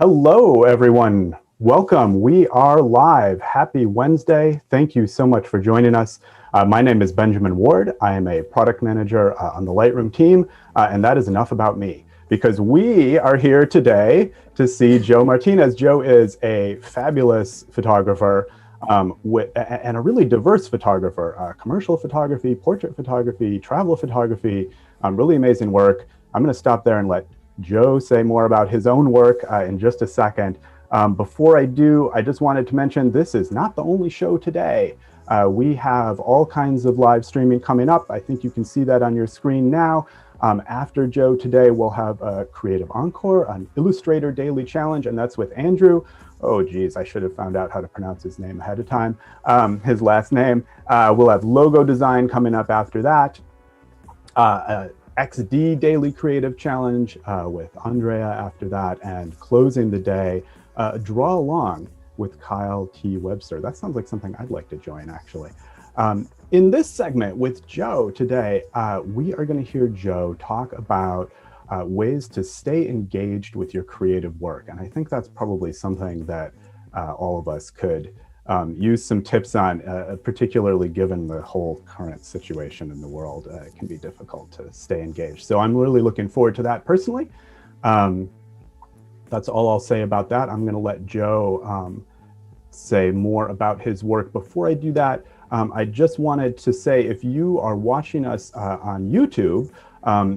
Hello, everyone. Welcome. We are live. Happy Wednesday. Thank you so much for joining us. My name is Benjamin Ward. I am a product manager on the Lightroom team, and that is enough about me because we are here today to see Joe Martinez. Joe is a fabulous photographer and a really diverse photographer, commercial photography, portrait photography, travel photography, really amazing work. I'm going to stop there and let Joe say more about his own work in just a second. Before I do, I just wanted to mention this is not the only show today. We have all kinds of live streaming coming up. I think you can see that on your screen now. After Joe today, we'll have a Creative Encore, an Illustrator Daily Challenge, and that's with Andrew. Oh, geez, I should have found out how to pronounce his name ahead of time, his last name. We'll have logo design coming up after that. XD Daily Creative Challenge with Andrea after that, and closing the day, Draw Along with Kyle T. Webster. That sounds like something I'd like to join, actually. In this segment with Joe today, we are going to hear Joe talk about ways to stay engaged with your creative work. And I think that's probably something that all of us could use some tips on, particularly given the whole current situation in the world. It can be difficult to stay engaged. So I'm really looking forward to that personally. That's all I'll say about that. I'm going to let Joe say more about his work. Before I do that, I just wanted to say, if you are watching us on YouTube,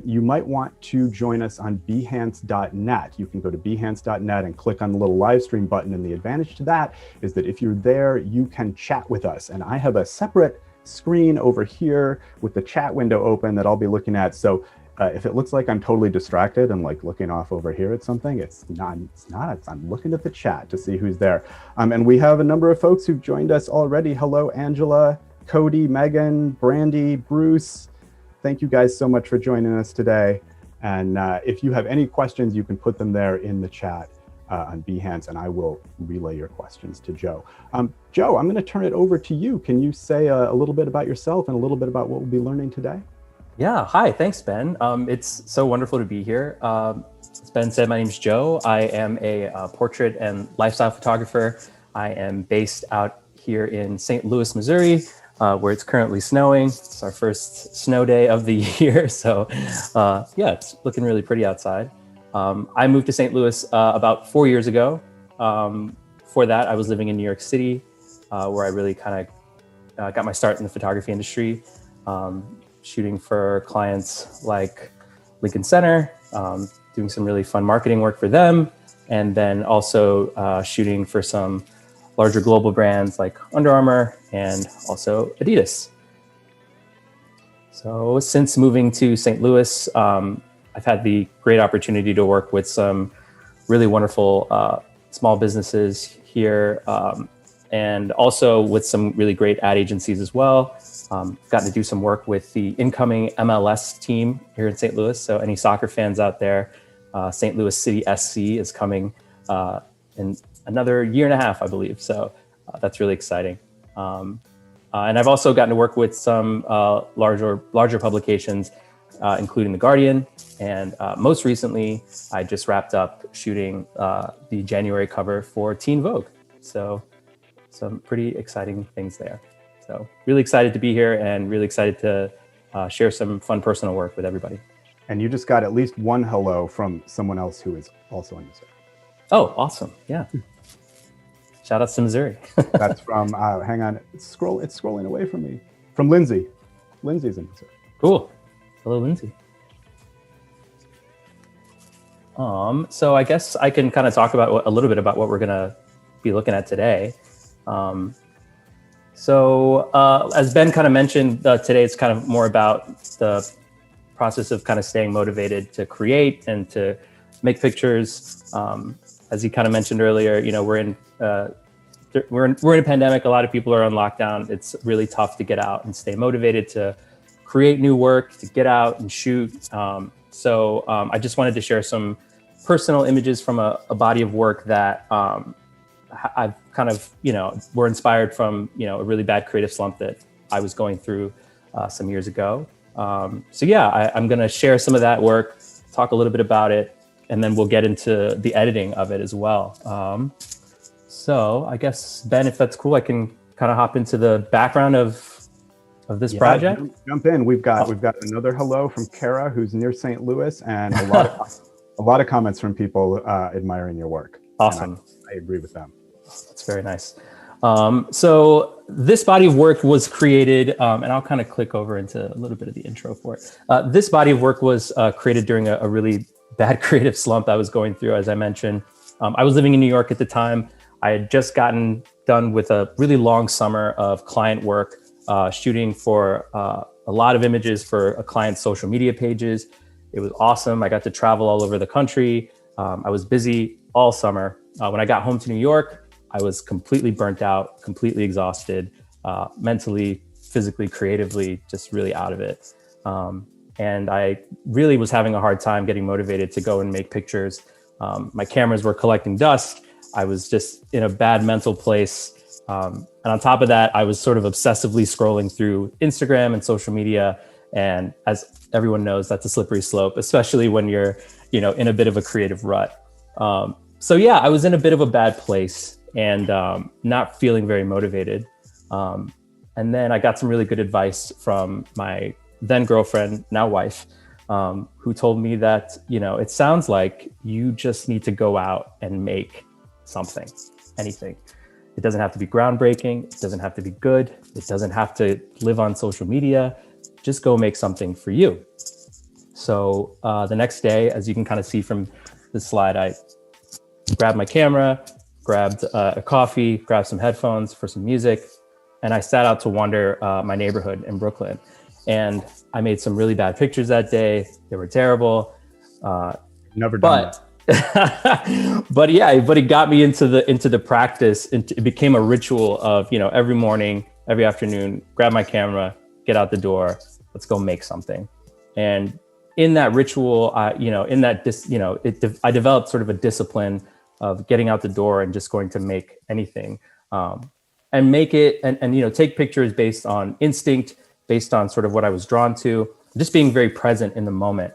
you might want to join us on behance.net. You can go to behance.net and click on the little live stream button. And the advantage to that is that if you're there, you can chat with us. And I have a separate screen over here with the chat window open that I'll be looking at. So if it looks like I'm totally distracted and like looking off over here at something, it's not. I'm looking at the chat to see who's there. And we have a number of folks who've joined us already. Hello, Angela, Cody, Megan, Brandy, Bruce. Thank you guys so much for joining us today. And if you have any questions, you can put them there in the chat on Behance, and I will relay your questions to Joe. Joe, I'm going to turn it over to you. Can you say a little bit about yourself and a little bit about what we'll be learning today? Yeah, hi, thanks, Ben. It's so wonderful to be here. As Ben said, my name is Joe. I am a portrait and lifestyle photographer. I am based out here in St. Louis, Missouri, where it's currently snowing. It's our first snow day of the year. So yeah, it's looking really pretty outside. I moved to St. Louis about 4 years ago. Before that, I was living in New York City, where I really kind of got my start in the photography industry. Shooting for clients like Lincoln Center, doing some really fun marketing work for them, and then also shooting for some larger global brands like Under Armour and also Adidas. So since moving to St. Louis, I've had the great opportunity to work with some really wonderful small businesses here, and also with some really great ad agencies as well. Gotten to do some work with the incoming MLS team here in St. Louis. So any soccer fans out there, St. Louis City SC is coming in another year and a half, I believe. So that's really exciting. And I've also gotten to work with some larger publications, including The Guardian. And most recently, I just wrapped up shooting the January cover for Teen Vogue. So some pretty exciting things there. So really excited to be here and really excited to share some fun personal work with everybody. And you just got at least one hello from someone else who is also in Missouri. Oh, awesome. Yeah. Shout out to Missouri. That's from, hang on, it's scrolling away from me. From Lindsay. Lindsay's in Missouri. Cool. Hello, Lindsay. So I guess I can kind of talk about a little bit about what we're going to be looking at today. So as Ben kind of mentioned, today it's kind of more about the process of kind of staying motivated to create and to make pictures. As he kind of mentioned earlier, you know, we're in a pandemic. A lot of people are on lockdown. It's really tough to get out and stay motivated to create new work, to get out and shoot. So I just wanted to share some personal images from a body of work that I've kind of, were inspired from, a really bad creative slump that I was going through some years ago. So yeah, I'm going to share some of that work, talk a little bit about it, and then we'll get into the editing of it as well. So I guess, Ben, if that's cool, I can kind of hop into the background of this project. Jump in. We've got another hello from Kara, who's near St. Louis, and a lot of comments from people admiring your work. Awesome. I agree with them. That's very nice. So this body of work was created, and I'll kind of click over into a little bit of the intro for it. This body of work was created during a really bad creative slump I was going through, as I mentioned. I was living in New York at the time. I had just gotten done with a really long summer of client work, shooting for a lot of images for a client's social media pages. It was awesome. I got to travel all over the country. I was busy all summer. When I got home to New York, I was completely burnt out, completely exhausted, mentally, physically, creatively, just really out of it. And I really was having a hard time getting motivated to go and make pictures. My cameras were collecting dust. I was just in a bad mental place. And on top of that, I was sort of obsessively scrolling through Instagram and social media. And as everyone knows, that's a slippery slope, especially when you're, in a bit of a creative rut. So yeah, I was in a bit of a bad place and not feeling very motivated. And then I got some really good advice from my then girlfriend, now wife, who told me that, it sounds like you just need to go out and make something, anything. It doesn't have to be groundbreaking. It doesn't have to be good. It doesn't have to live on social media. Just go make something for you. So the next day, as you can kind of see from this slide, I grabbed my camera, grabbed a coffee, grabbed some headphones for some music, and I set out to wander my neighborhood in Brooklyn. And I made some really bad pictures that day. They were terrible. Never done that. But it got me into the practice. It became a ritual of, every morning, every afternoon, grab my camera, get out the door, let's go make something. And in that ritual, I developed sort of a discipline of getting out the door and just going to make anything, and make it and take pictures based on instinct, based on sort of what I was drawn to, just being very present in the moment.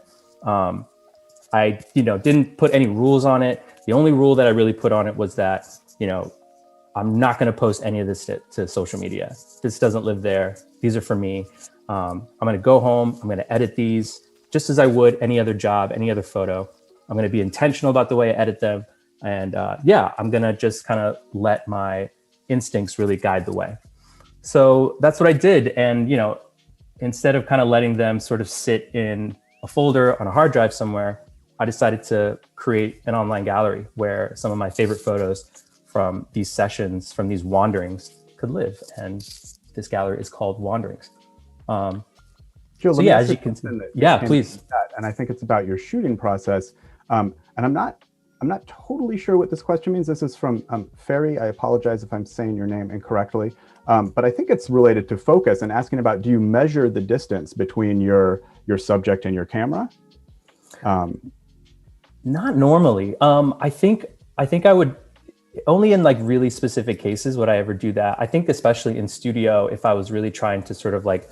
I didn't put any rules on it. The only rule that I really put on it was that, I'm not going to post any of this to social media. This doesn't live there. These are for me. I'm going to go home. I'm going to edit these just as I would any other job, any other photo. I'm going to be intentional about the way I edit them. And I'm going to just kind of let my instincts really guide the way. So that's what I did. And, instead of kind of letting them sort of sit in a folder on a hard drive somewhere, I decided to create an online gallery where some of my favorite photos from these sessions, from these wanderings could live. And this gallery is called Wanderings. Joe, so yeah, as you can see, please. And I think it's about your shooting process. And I'm not totally sure what this question means. This is from Ferry. I apologize if I'm saying your name incorrectly. But I think it's related to focus and asking about, do you measure the distance between your subject and your camera? Not normally. I think I would, only in like really specific cases would I ever do that. I think especially in studio, if I was really trying to sort of like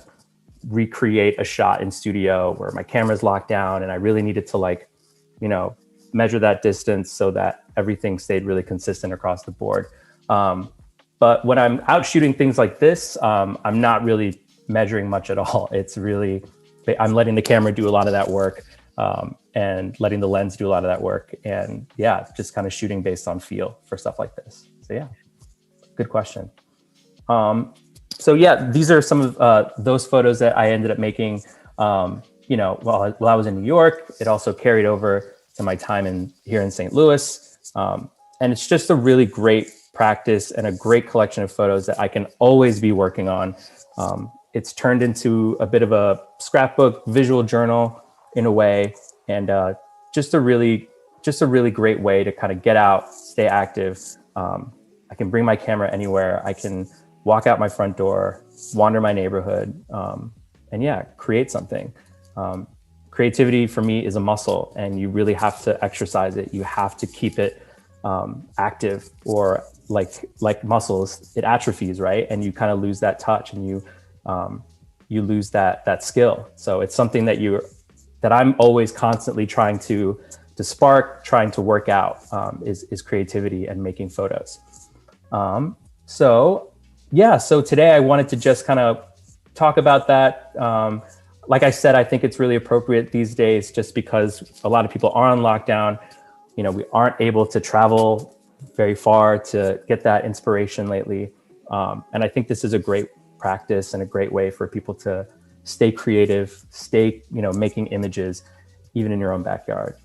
recreate a shot in studio where my camera's locked down and I really needed to measure that distance so that everything stayed really consistent across the board. But when I'm out shooting things like this, I'm not really measuring much at all. It's really, I'm letting the camera do a lot of that work, and letting the lens do a lot of that work. And just kind of shooting based on feel for stuff like this. So good question. These are some of those photos that I ended up making, while I was in New York. It also carried over to my time here in St. Louis. And it's just a really great practice and a great collection of photos that I can always be working on. It's turned into a bit of a scrapbook, visual journal in a way, and just a really great way to kind of get out, stay active. I can bring my camera anywhere. I can walk out my front door, wander my neighborhood, and create something. Creativity for me is a muscle, and you really have to exercise it. You have to keep it active, or like muscles, it atrophies, right? And you kind of lose that touch, and you lose that skill. So it's something that I'm always constantly trying to spark trying to work out is creativity and making photos. So today I wanted to just kind of talk about that. Like I said, I think it's really appropriate these days just because a lot of people are on lockdown. You know, we aren't able to travel very far to get that inspiration lately. And I think this is a great practice and a great way for people to stay creative, stay, making images, even in your own backyard.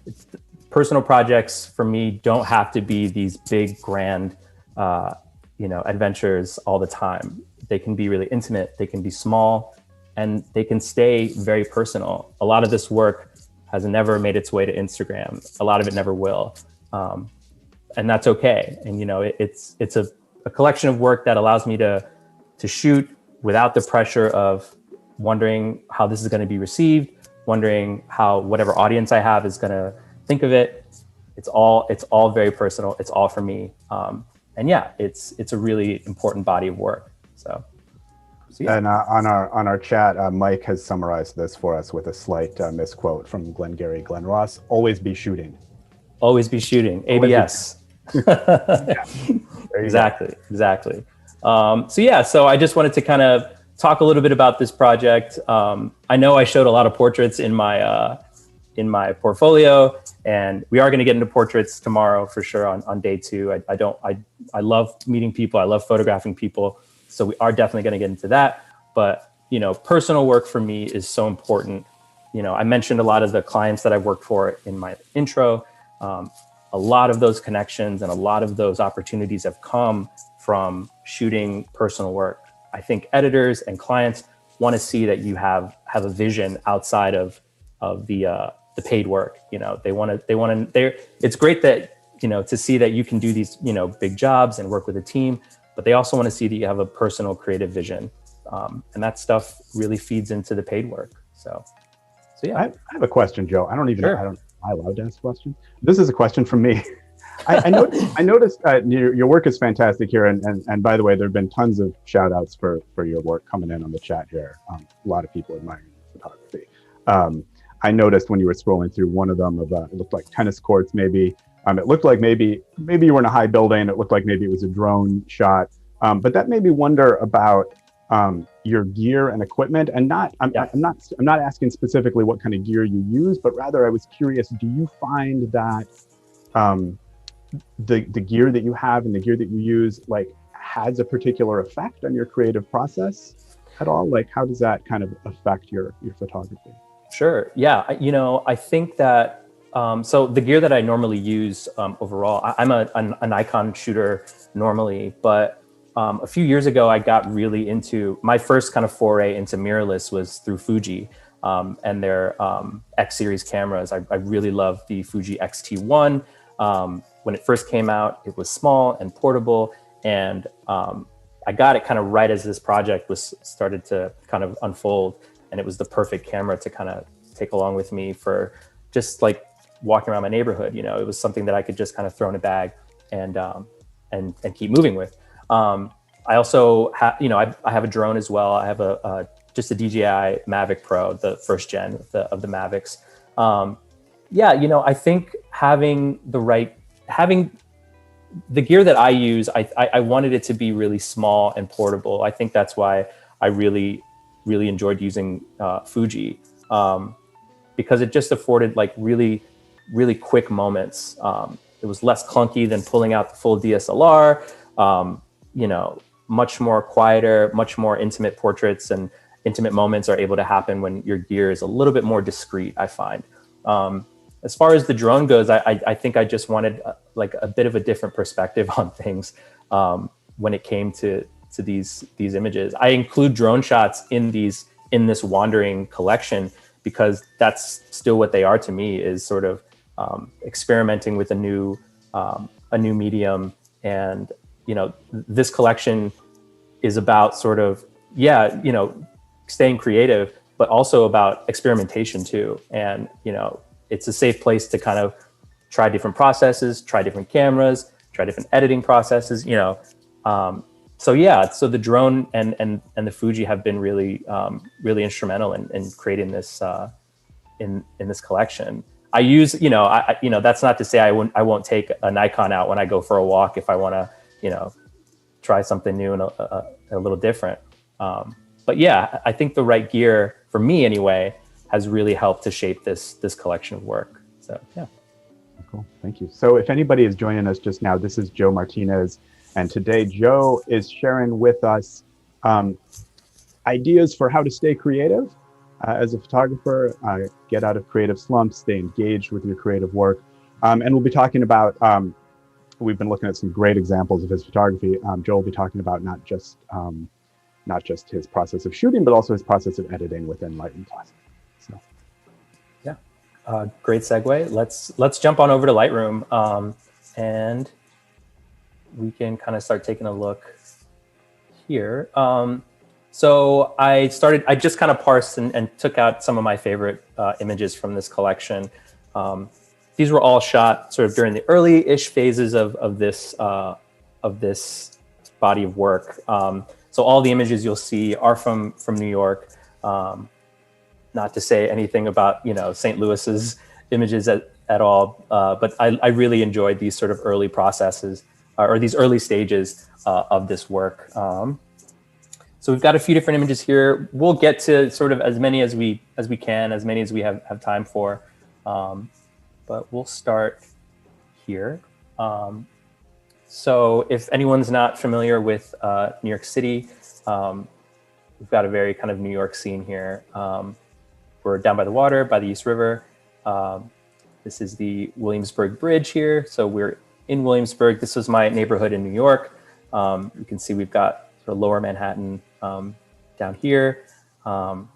Personal projects for me don't have to be these big, grand, adventures all the time. They can be really intimate, they can be small, and they can stay very personal. A lot of this work has never made its way to Instagram. A lot of it never will. And that's okay. And, it's a collection of work that allows me to shoot without the pressure of wondering how this is going to be received, wondering how whatever audience I have is going to think of it. It's all very personal. It's all for me. And yeah, it's a really important body of work. So yeah. And on our chat, Mike has summarized this for us with a slight misquote from Glengarry Glen Ross. Always be shooting. Always be shooting. ABS. Yeah. Exactly. So I just wanted to kind of talk a little bit about this project. I know I showed a lot of portraits in my portfolio, and we are going to get into portraits tomorrow for sure on day 2. I love meeting people. I love photographing people. So we are definitely going to get into that. But, personal work for me is so important. I mentioned a lot of the clients that I've worked for in my intro. A lot of those connections and a lot of those opportunities have come from shooting personal work. I think editors and clients want to see that you have a vision outside of the paid work. It's great that, to see that you can do these, big jobs and work with a team, but they also want to see that you have a personal creative vision. And that stuff really feeds into the paid work. So yeah. I have a question, Joe. I don't even Sure. know. Am I allowed to ask a question? This is a question from me. I noticed your work is fantastic here. And by the way, there have been tons of shout outs for your work coming in on the chat here. A lot of people admiring photography. I noticed when you were scrolling through one of them it looked like tennis courts, maybe. It looked like maybe you were in a high building. It looked like maybe it was a drone shot. But that made me wonder about your gear and equipment, and I'm not asking specifically what kind of gear you use, but rather I was curious, do you find that the gear that you have and the gear that you use has a particular effect on your creative process at all? How does that kind of affect your photography? Sure. Yeah. I think that, so the gear that I normally use overall, I'm a Nikon shooter normally, but a few years ago, I got really into my first kind of foray into mirrorless was through Fuji and their X series cameras. I really love the Fuji X-T1. When it first came out, it was small and portable, and I got it kind of right as this project was started to kind of unfold, and it was the perfect camera to kind of take along with me for just like walking around my neighborhood. It was something that I could just kind of throw in a bag and keep moving with. I also have, I have a drone as well. I have just a DJI Mavic Pro, the first gen of the Mavics. I think having the gear that I use, I wanted it to be really small and portable. I think that's why I really, really enjoyed using Fuji, because it just afforded really, really quick moments. It was less clunky than pulling out the full DSLR. Much more quieter, much more intimate portraits and intimate moments are able to happen when your gear is a little bit more discreet, I find. As far as the drone goes, I think I just wanted a bit of a different perspective on things when it came to these images. I include drone shots in this wandering collection because that's still what they are to me, is sort of experimenting with a new medium. And this collection is about sort of, staying creative, but also about experimentation too. And, it's a safe place to kind of try different processes, try different cameras, try different editing processes, So the drone and the Fuji have been really, really instrumental in creating this, in this collection. I use, that's not to say I won't take a Nikon out when I go for a walk if I want to, try something new and a little different. But yeah, I think the right gear for me anyway has really helped to shape this collection of work. So yeah. Cool, thank you. So if anybody is joining us just now, this is Joe Martinez, and today Joe is sharing with us ideas for how to stay creative as a photographer, get out of creative slumps, stay engaged with your creative work. And we'll be talking about, we've been looking at some great examples of his photography. Joe will be talking about not just his process of shooting, but also his process of editing within Lightroom Classic. So, yeah, great segue. Let's jump on over to Lightroom, and we can kind of start taking a look here. So I just kind of parsed and took out some of my favorite images from this collection. These were all shot sort of during the early-ish phases of this body of work. So all the images you'll see are from New York. Not to say anything about St. Louis's images at all, but I really enjoyed these sort of early processes or these early stages of this work. So we've got a few different images here. We'll get to sort of as many as we can, as many as we have time for. But we'll start here. So if anyone's not familiar with New York City, we've got a very kind of New York scene here. We're down by the water, by the East River. This is the Williamsburg Bridge here. So we're in Williamsburg. This was my neighborhood in New York. You can see we've got sort of lower Manhattan down here. And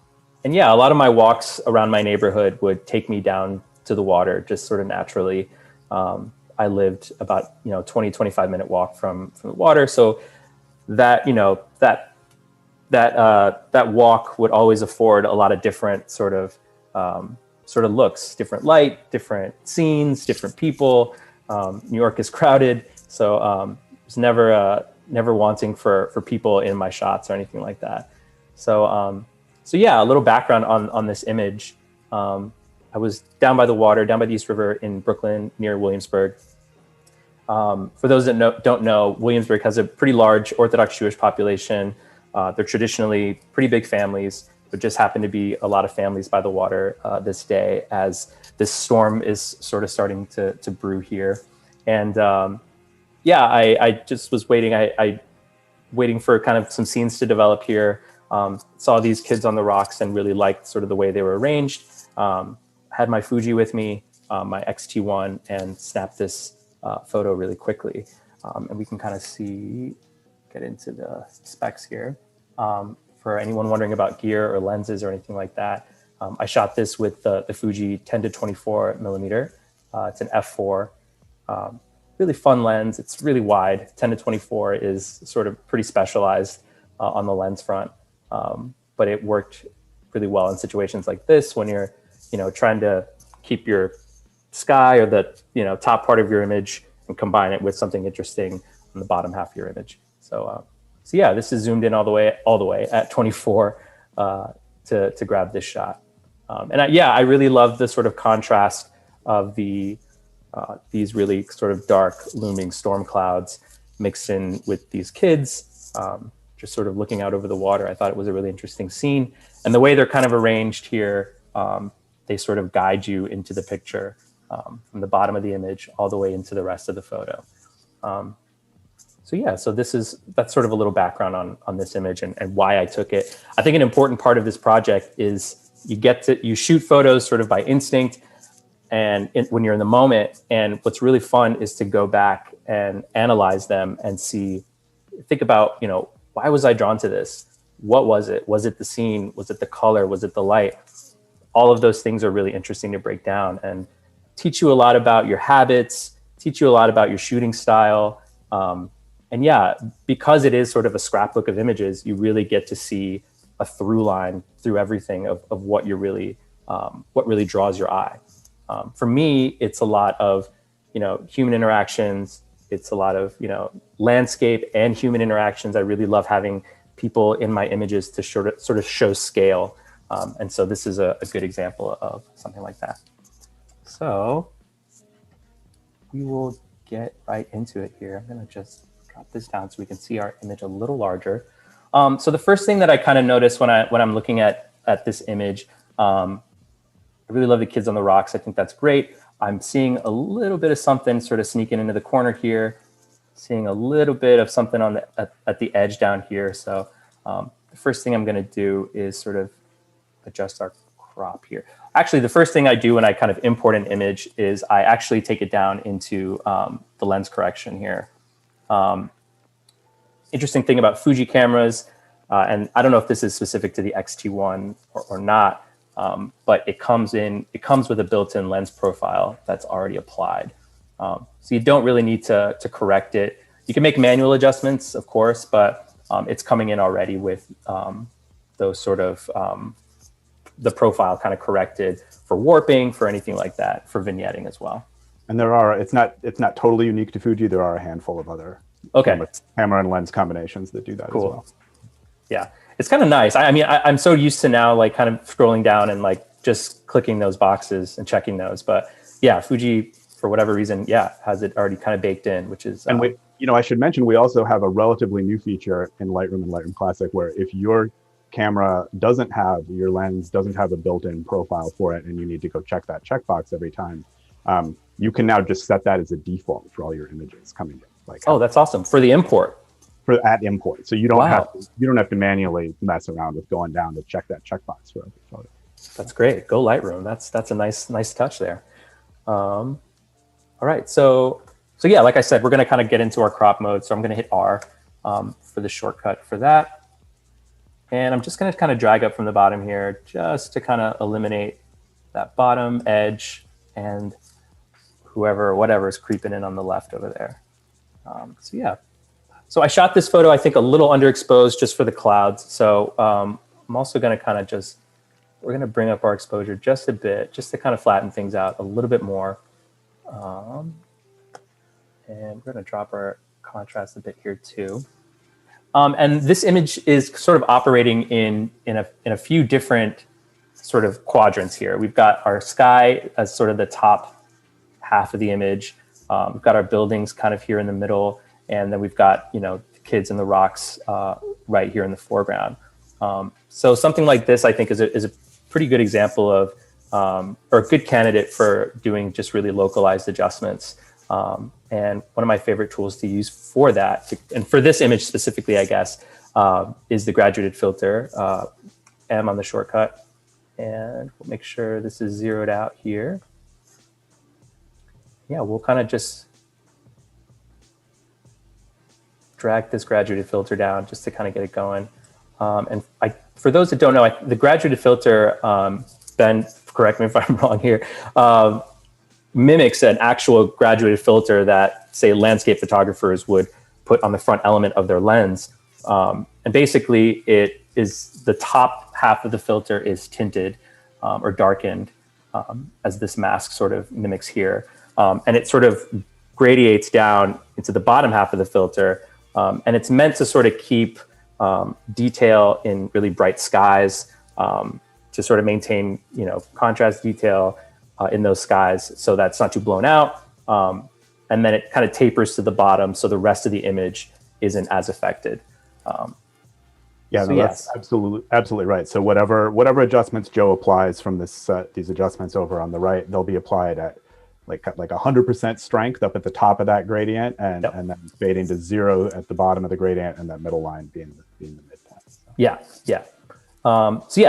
yeah, a lot of my walks around my neighborhood would take me down to the water just sort of naturally. I lived about 20-25 minute walk from the water, so that that walk would always afford a lot of different sort of looks, different light, different scenes, different people. New York is crowded, so it's never wanting for people in my shots or anything like that. So yeah, a little background on this image. I was down by the water, down by the East River in Brooklyn near Williamsburg. For those that don't know, Williamsburg has a pretty large Orthodox Jewish population. They're traditionally pretty big families. There just happen to be a lot of families by the water this day as this storm is sort of starting to brew here. And yeah, I just was waiting. I waiting for kind of some scenes to develop here. Saw these kids on the rocks and really liked sort of the way they were arranged. Had my Fuji with me, my X-T1, and snapped this photo really quickly. And we can kind of get into the specs here. For anyone wondering about gear or lenses or anything like that, I shot this with the Fuji 10-24 millimeter. It's an f4. Really fun lens. It's really wide. 10-24 is sort of pretty specialized on the lens front, but it worked really well in situations like this when you're trying to keep your sky or the top part of your image and combine it with something interesting on the bottom half of your image. So yeah, this is zoomed in all the way at 24 to grab this shot. And I really love the sort of contrast of these really sort of dark looming storm clouds mixed in with these kids just sort of looking out over the water. I thought it was a really interesting scene, and the way they're kind of arranged here, they sort of guide you into the picture from the bottom of the image all the way into the rest of the photo. So yeah, so that's sort of a little background on this image and why I took it. I think an important part of this project is you shoot photos sort of by instinct and when you're in the moment. And what's really fun is to go back and analyze them and think about, why was I drawn to this? What was it? Was it the scene? Was it the color? Was it the light? All of those things are really interesting to break down and teach you a lot about your habits, teach you a lot about your shooting style. And yeah, because it is sort of a scrapbook of images, you really get to see a through line through everything of what really draws your eye. For me, it's a lot of, human interactions. It's a lot of, landscape and human interactions. I really love having people in my images to sort of show scale. And so this is a good example of something like that. So we will get right into it here. I'm going to just drop this down so we can see our image a little larger. So the first thing that I kind of notice when I'm looking at this image, I really love the kids on the rocks. I think that's great. I'm seeing a little bit of something sort of sneaking into the corner here, seeing a little bit of something on at the edge down here. So the first thing I'm going to do is sort of adjust our crop here. Actually, the first thing I do when I kind of import an image is I actually take it down into the lens correction here. Interesting thing about Fuji cameras, and I don't know if this is specific to the X-T1 or not, but it comes with a built-in lens profile that's already applied. So you don't really need to correct it. You can make manual adjustments, of course, but it's coming in already with those sort of the profile kind of corrected for warping, for anything like that, for vignetting as well. And it's not totally unique to Fuji. There are a handful of other camera and lens combinations that do that as well. Yeah, it's kind of nice. I mean, I'm so used to now like kind of scrolling down and like just clicking those boxes and checking those. But yeah, Fuji, for whatever reason, has it already kind of baked in, which is. And I should mention, we also have a relatively new feature in Lightroom and Lightroom Classic where if your camera your lens doesn't have a built-in profile for it and you need to go check that checkbox every time, you can now just set that as a default for all your images coming in. That's awesome. For the import. At import. So you don't have to manually mess around with going down to check that checkbox for every photo. That's great. Go Lightroom. That's a nice touch there. All right. So yeah, like I said, we're going to kind of get into our crop mode. So I'm going to hit R for the shortcut for that. And I'm just going to kind of drag up from the bottom here just to kind of eliminate that bottom edge and whatever is creeping in on the left over there. So yeah. So I shot this photo, I think, a little underexposed just for the clouds. So I'm also going to we're going to bring up our exposure just a bit, just to kind of flatten things out a little bit more. And we're going to drop our contrast a bit here too. And this image is sort of operating in a few different sort of quadrants here. We've got our sky as sort of the top half of the image. We've got our buildings kind of here in the middle. And then we've got, the kids and the rocks right here in the foreground. So something like this, I think, is a pretty good example of, or a good candidate for doing just really localized adjustments. And one of my favorite tools to use for that, and for this image specifically, I guess, is the graduated filter, M on the shortcut. And we'll make sure this is zeroed out here. Yeah, we'll kind of just drag this graduated filter down just to kind of get it going. And for those that don't know, the graduated filter, Ben, correct me if I'm wrong here, mimics an actual graduated filter that, say, landscape photographers would put on the front element of their lens. And basically, it is the top half of the filter is tinted or darkened, as this mask sort of mimics here. And it sort of gradiates down into the bottom half of the filter. And it's meant to sort of keep detail in really bright skies, to sort of maintain, contrast detail in those skies so that's not too blown out. And then it kind of tapers to the bottom so the rest of the image isn't as affected. That's absolutely right. So whatever adjustments Joe applies from these adjustments over on the right, they'll be applied at like 100% strength up at the top of that gradient, and then fading to 0 at the bottom of the gradient, and that middle line being the midpoint. So. Yeah.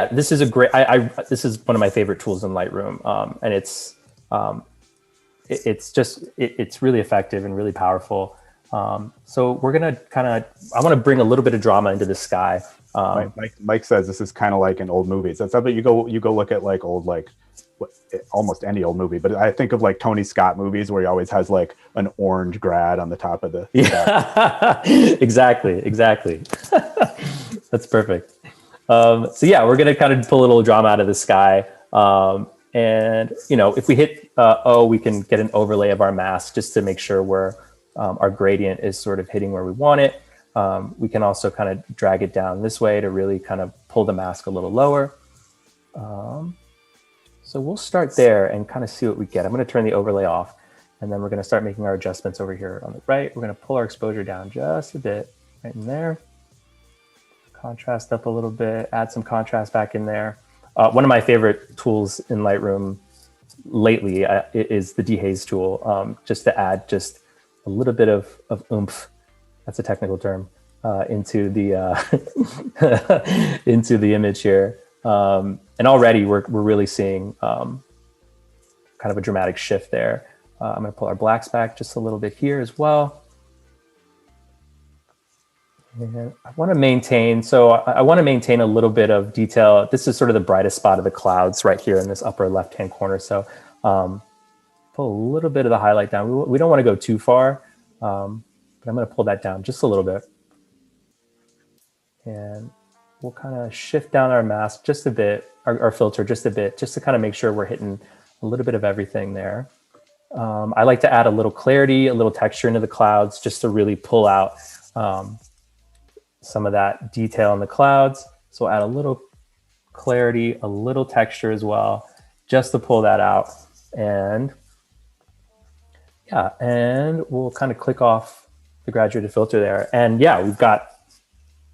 This is a great. This is one of my favorite tools in Lightroom, and it's really effective and really powerful. So we're gonna I want to bring a little bit of drama into the sky. Mike says this is kind of like in old movies. That's something you go look at like old almost any old movie, but I think of like Tony Scott movies where he always has like an orange grad on the top of the exactly that's perfect. We're gonna kind of pull a little drama out of the sky, and if we hit O, we can get an overlay of our mask just to make sure our gradient is sort of hitting where we want it. We can also kind of drag it down this way to really kind of pull the mask a little lower. So we'll start there and kind of see what we get. I'm going to turn the overlay off, and then we're going to start making our adjustments over here on the right. We're going to pull our exposure down just a bit right in there. Contrast up a little bit, add some contrast back in there. One of my favorite tools in Lightroom lately is the dehaze tool, just to add just a little bit of oomph, that's a technical term, into the into the image here. And already we're really seeing kind of a dramatic shift there. I'm going to pull our blacks back just a little bit here as well. And I want to maintain, I want to maintain a little bit of detail. This is sort of the brightest spot of the clouds right here in this upper left-hand corner. So pull a little bit of the highlight down. We don't want to go too far, but I'm going to pull that down just a little bit. And we'll kind of shift down our mask just a bit, our filter just a bit, just to kind of make sure we're hitting a little bit of everything there. I like to add a little clarity, a little texture into the clouds, just to really pull out some of that detail in the clouds. So add a little clarity, a little texture as well, just to pull that out. And yeah, and we'll kind of click off the graduated filter there. And yeah, we've got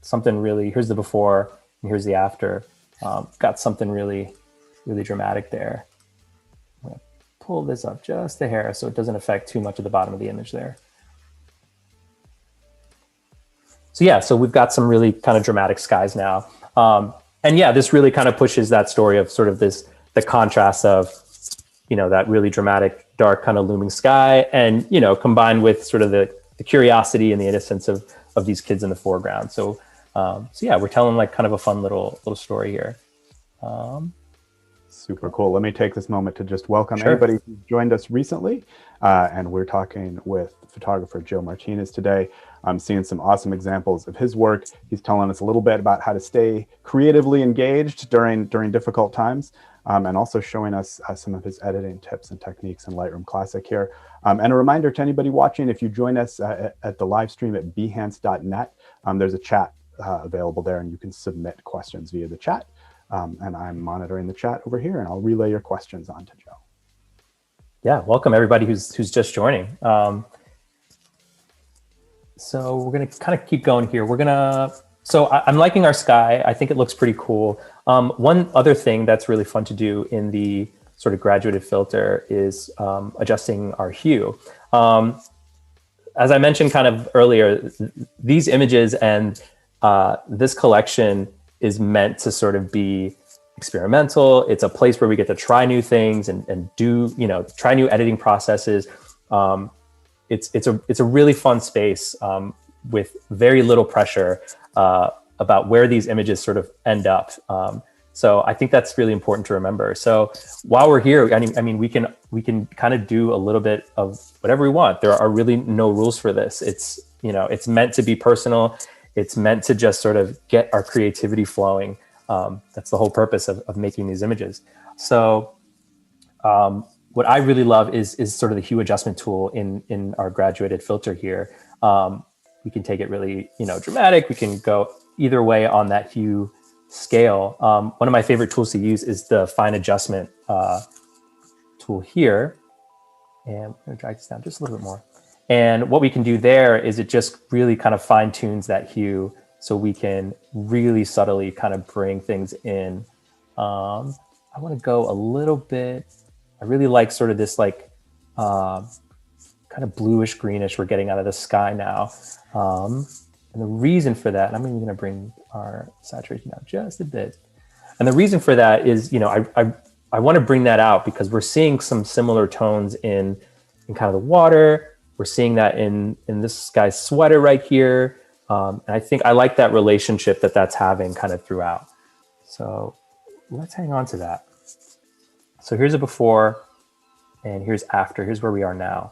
something really, here's the before and here's the after. Got something really, really dramatic there. I'm gonna pull this up just a hair so it doesn't affect too much of the bottom of the image there. So yeah, so we've got some really kind of dramatic skies now. And yeah, this really kind of pushes that story of sort of the contrast of, you know, that really dramatic, dark kind of looming sky, and, you know, combined with sort of the curiosity and the innocence of these kids in the foreground. So yeah, we're telling like kind of a fun little story here. Super cool. Let me take this moment to just welcome Sure. anybody who's joined us recently. And we're talking with photographer Joe Martinez today. I'm seeing some awesome examples of his work. He's telling us a little bit about how to stay creatively engaged during difficult times, and also showing us some of his editing tips and techniques in Lightroom Classic here. And a reminder to anybody watching, if you join us at the live stream at behance.net, there's a chat available there, and you can submit questions via the chat. And I'm monitoring the chat over here, and I'll relay your questions on to Joe. Yeah, welcome everybody who's just joining. So we're gonna kind of keep going here. So I'm liking our sky. I think it looks pretty cool. One other thing that's really fun to do in the sort of graduated filter is adjusting our hue. As I mentioned kind of earlier, these images and this collection is meant to sort of be experimental. It's a place where we get to try new things and do, you know, try new editing processes. It's a really fun space with very little pressure about where these images sort of end up. So I think that's really important to remember. So while we're here, I mean, we can kind of do a little bit of whatever we want. There are really no rules for this. It's, you know, it's meant to be personal. It's meant to just sort of get our creativity flowing. That's the whole purpose of making these images. So what I really love is sort of the hue adjustment tool in our graduated filter here. We can take it really, you know, dramatic. We can go either way on that hue scale. One of my favorite tools to use is the fine adjustment tool here. And I'm gonna drag this down just a little bit more. And what we can do there is it just really kind of fine tunes that hue so we can really subtly kind of bring things in. I want to go a little bit, I really like sort of this like kind of bluish greenish we're getting out of the sky now. And the reason for that, I'm even going to bring our saturation down just a bit. And the reason for that is, you know, I want to bring that out because we're seeing some similar tones in kind of the water. We're seeing that in this guy's sweater right here. And I think I like that relationship that's having kind of throughout. So let's hang on to that. So here's a before and here's after. Here's where we are now.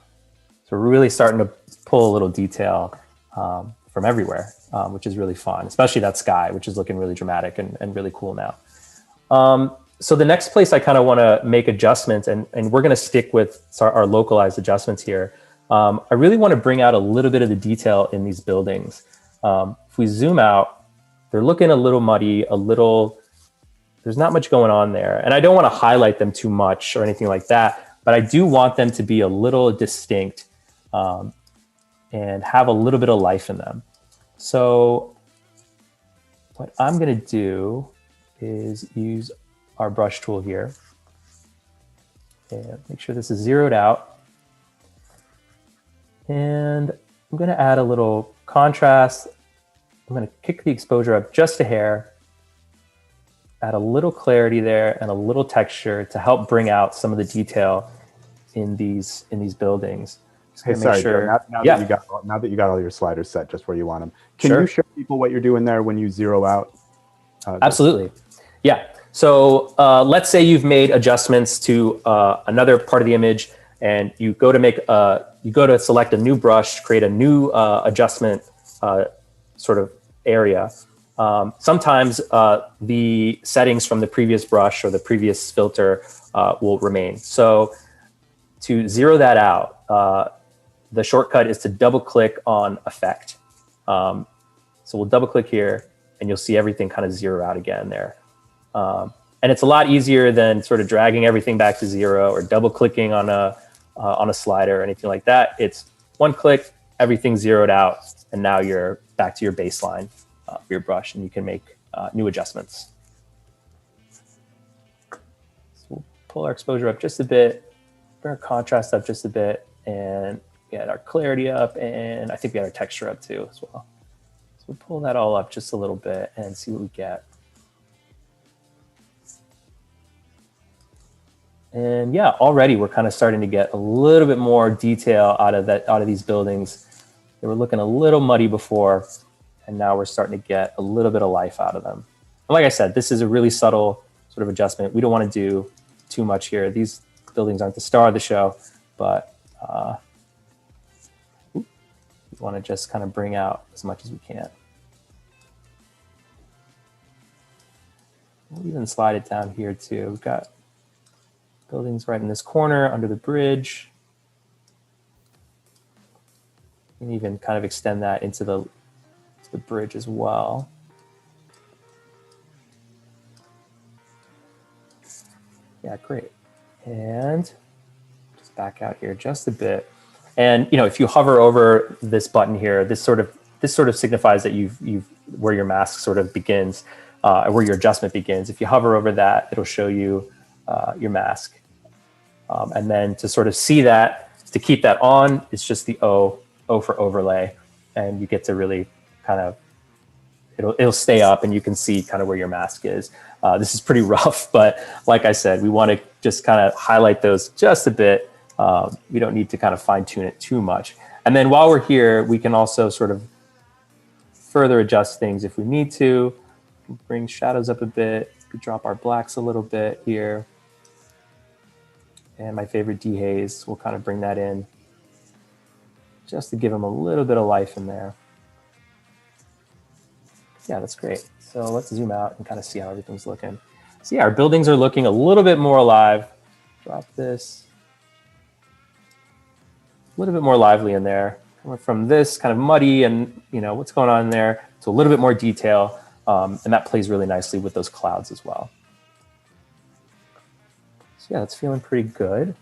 So we're really starting to pull a little detail from everywhere, which is really fun, especially that sky, which is looking really dramatic and really cool now. So the next place I kind of want to make adjustments, and we're going to stick with our localized adjustments here. I really want to bring out a little bit of the detail in these buildings. If we zoom out, they're looking a little muddy, a little there's not much going on there. And I don't want to highlight them too much or anything like that, but I do want them to be a little distinct and have a little bit of life in them. So what I'm going to do is use our brush tool here and make sure this is zeroed out. And I'm going to add a little contrast. I'm going to kick the exposure up just a hair, add a little clarity there and a little texture to help bring out some of the detail in these buildings. Hey, sorry, Joe, now that you got all your sliders set just where you want them, can you show people what you're doing there when you zero out? Absolutely. Yeah. So let's say you've made adjustments to another part of the image, and you go to select a new brush, create a new adjustment sort of area. Sometimes the settings from the previous brush or the previous filter will remain. So to zero that out, the shortcut is to double click on effect. So we'll double click here and you'll see everything kind of zero out again there. And it's a lot easier than sort of dragging everything back to zero or double clicking on a slider or anything like that. It's one click, everything's zeroed out, and now you're back to your baseline for your brush and you can make new adjustments. So we'll pull our exposure up just a bit, bring our contrast up just a bit, and get our clarity up, and I think we got our texture up too as well. So we'll pull that all up just a little bit and see what we get. And yeah, already we're kind of starting to get a little bit more detail out of these buildings. They were looking a little muddy before, and now we're starting to get a little bit of life out of them. And like I said, this is a really subtle sort of adjustment. We don't want to do too much here. These buildings aren't the star of the show, but we want to just kind of bring out as much as we can. We'll even slide it down here too. We've got buildings right in this corner under the bridge. And even kind of extend that into the bridge as well. Yeah, great. And just back out here just a bit. And if you hover over this button here, this sort of signifies that you've where your mask sort of begins, where your adjustment begins. If you hover over that, it'll show you your mask. And then to sort of see that, to keep that on, it's just the O for overlay, and you get to really kind of, it'll stay up and you can see kind of where your mask is. This is pretty rough, but like I said, we want to just kind of highlight those just a bit. We don't need to kind of fine tune it too much. And then while we're here, we can also sort of further adjust things if we need to. Bring shadows up a bit, we drop our blacks a little bit here. And my favorite dehaze, we'll kind of bring that in just to give them a little bit of life in there. Yeah, that's great. So let's zoom out and kind of see how everything's looking. So yeah, our buildings are looking a little bit more alive. Drop this. A little bit more lively in there. Coming from this kind of muddy and what's going on in there to a little bit more detail. And that plays really nicely with those clouds as well. So yeah, that's feeling pretty good.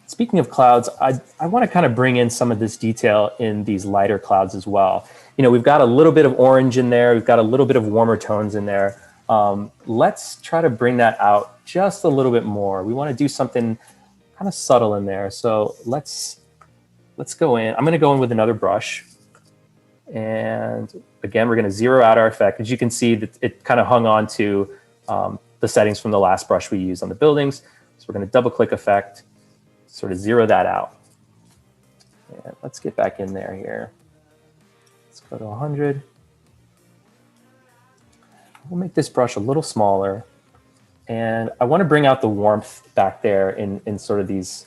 Speaking of clouds, I want to kind of bring in some of this detail in these lighter clouds as well. We've got a little bit of orange in there. We've got a little bit of warmer tones in there. Let's try to bring that out just a little bit more. We want to do something kind of subtle in there. So let's go in. I'm going to go in with another brush. And again, we're going to zero out our effect. As you can see, that it kind of hung on to the settings from the last brush we used on the buildings. So we're going to double click effect, sort of zero that out. And let's get back in there here. Let's go to 100. We'll make this brush a little smaller. And I want to bring out the warmth back there in sort of these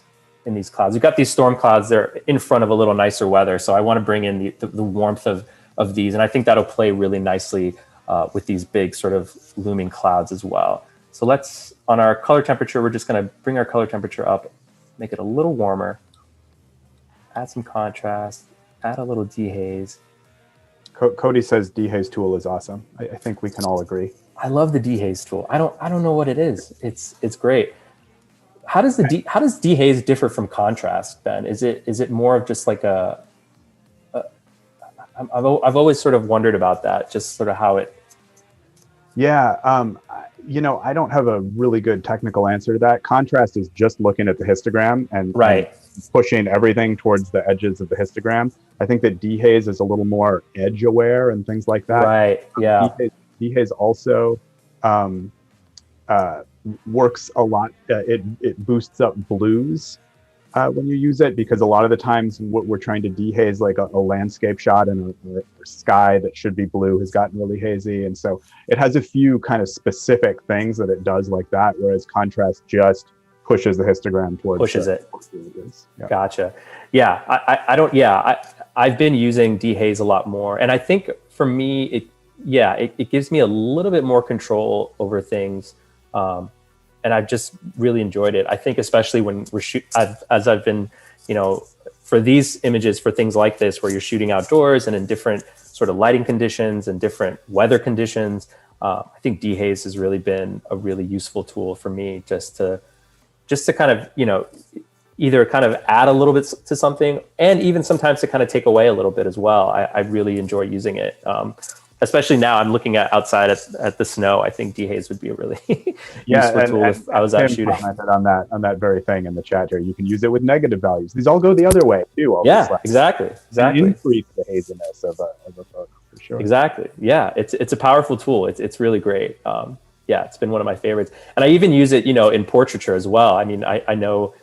clouds. We've got these storm clouds. They're in front of a little nicer weather. So I want to bring in the warmth of these. And I think that'll play really nicely with these big sort of looming clouds as well. So let's, on our color temperature, we're just going to bring our color temperature up, make it a little warmer, add some contrast, add a little dehaze, Cody says dehaze tool is awesome. I think we can all agree. I love the dehaze tool. I don't know what it is. It's great. How does dehaze differ from contrast, Ben? Is it more of just like I've always sort of wondered about that, just sort of how it. Yeah, I don't have a really good technical answer to that. Contrast is just looking at the histogram and pushing everything towards the edges of the histogram. I think that dehaze is a little more edge aware and things like that. Right. Yeah. Dehaze also works a lot. It boosts up blues when you use it, because a lot of the times what we're trying to dehaze, like a landscape shot and a sky that should be blue, has gotten really hazy. And so it has a few kind of specific things that it does like that, whereas contrast just pushes the histogram towards it. Yeah. Gotcha. Yeah. I've been using dehaze a lot more. And I think for me, it gives me a little bit more control over things. And I've just really enjoyed it. I think especially when as I've been, for these images, for things like this, where you're shooting outdoors and in different sort of lighting conditions and different weather conditions, I think dehaze has really been a really useful tool for me, just to kind of, either kind of add a little bit to something, and even sometimes to kind of take away a little bit as well. I really enjoy using it. Especially now I'm looking outside at the snow. I think dehaze would be a really useful tool if I was out shooting. On that very thing in the chat here. You can use it with negative values. These all go the other way too. Exactly. Increase the haziness of a photo for sure. Exactly. Yeah, it's a powerful tool. It's really great. It's been one of my favorites, and I even use it, in portraiture as well. I mean, I know,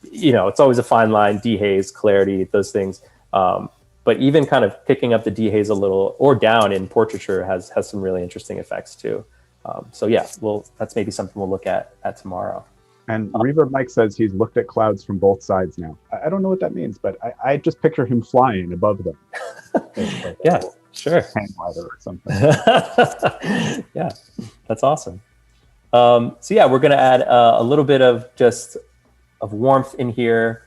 it's always a fine line, dehaze, clarity, those things. But even kind of picking up the dehaze a little or down in portraiture has some really interesting effects too. That's maybe something we'll look at tomorrow. And Reverb Mike says he's looked at clouds from both sides now. I don't know what that means, but I just picture him flying above them. Yeah, sure. Hang glider or something. Yeah, that's awesome. We're going to add a little bit of warmth in here.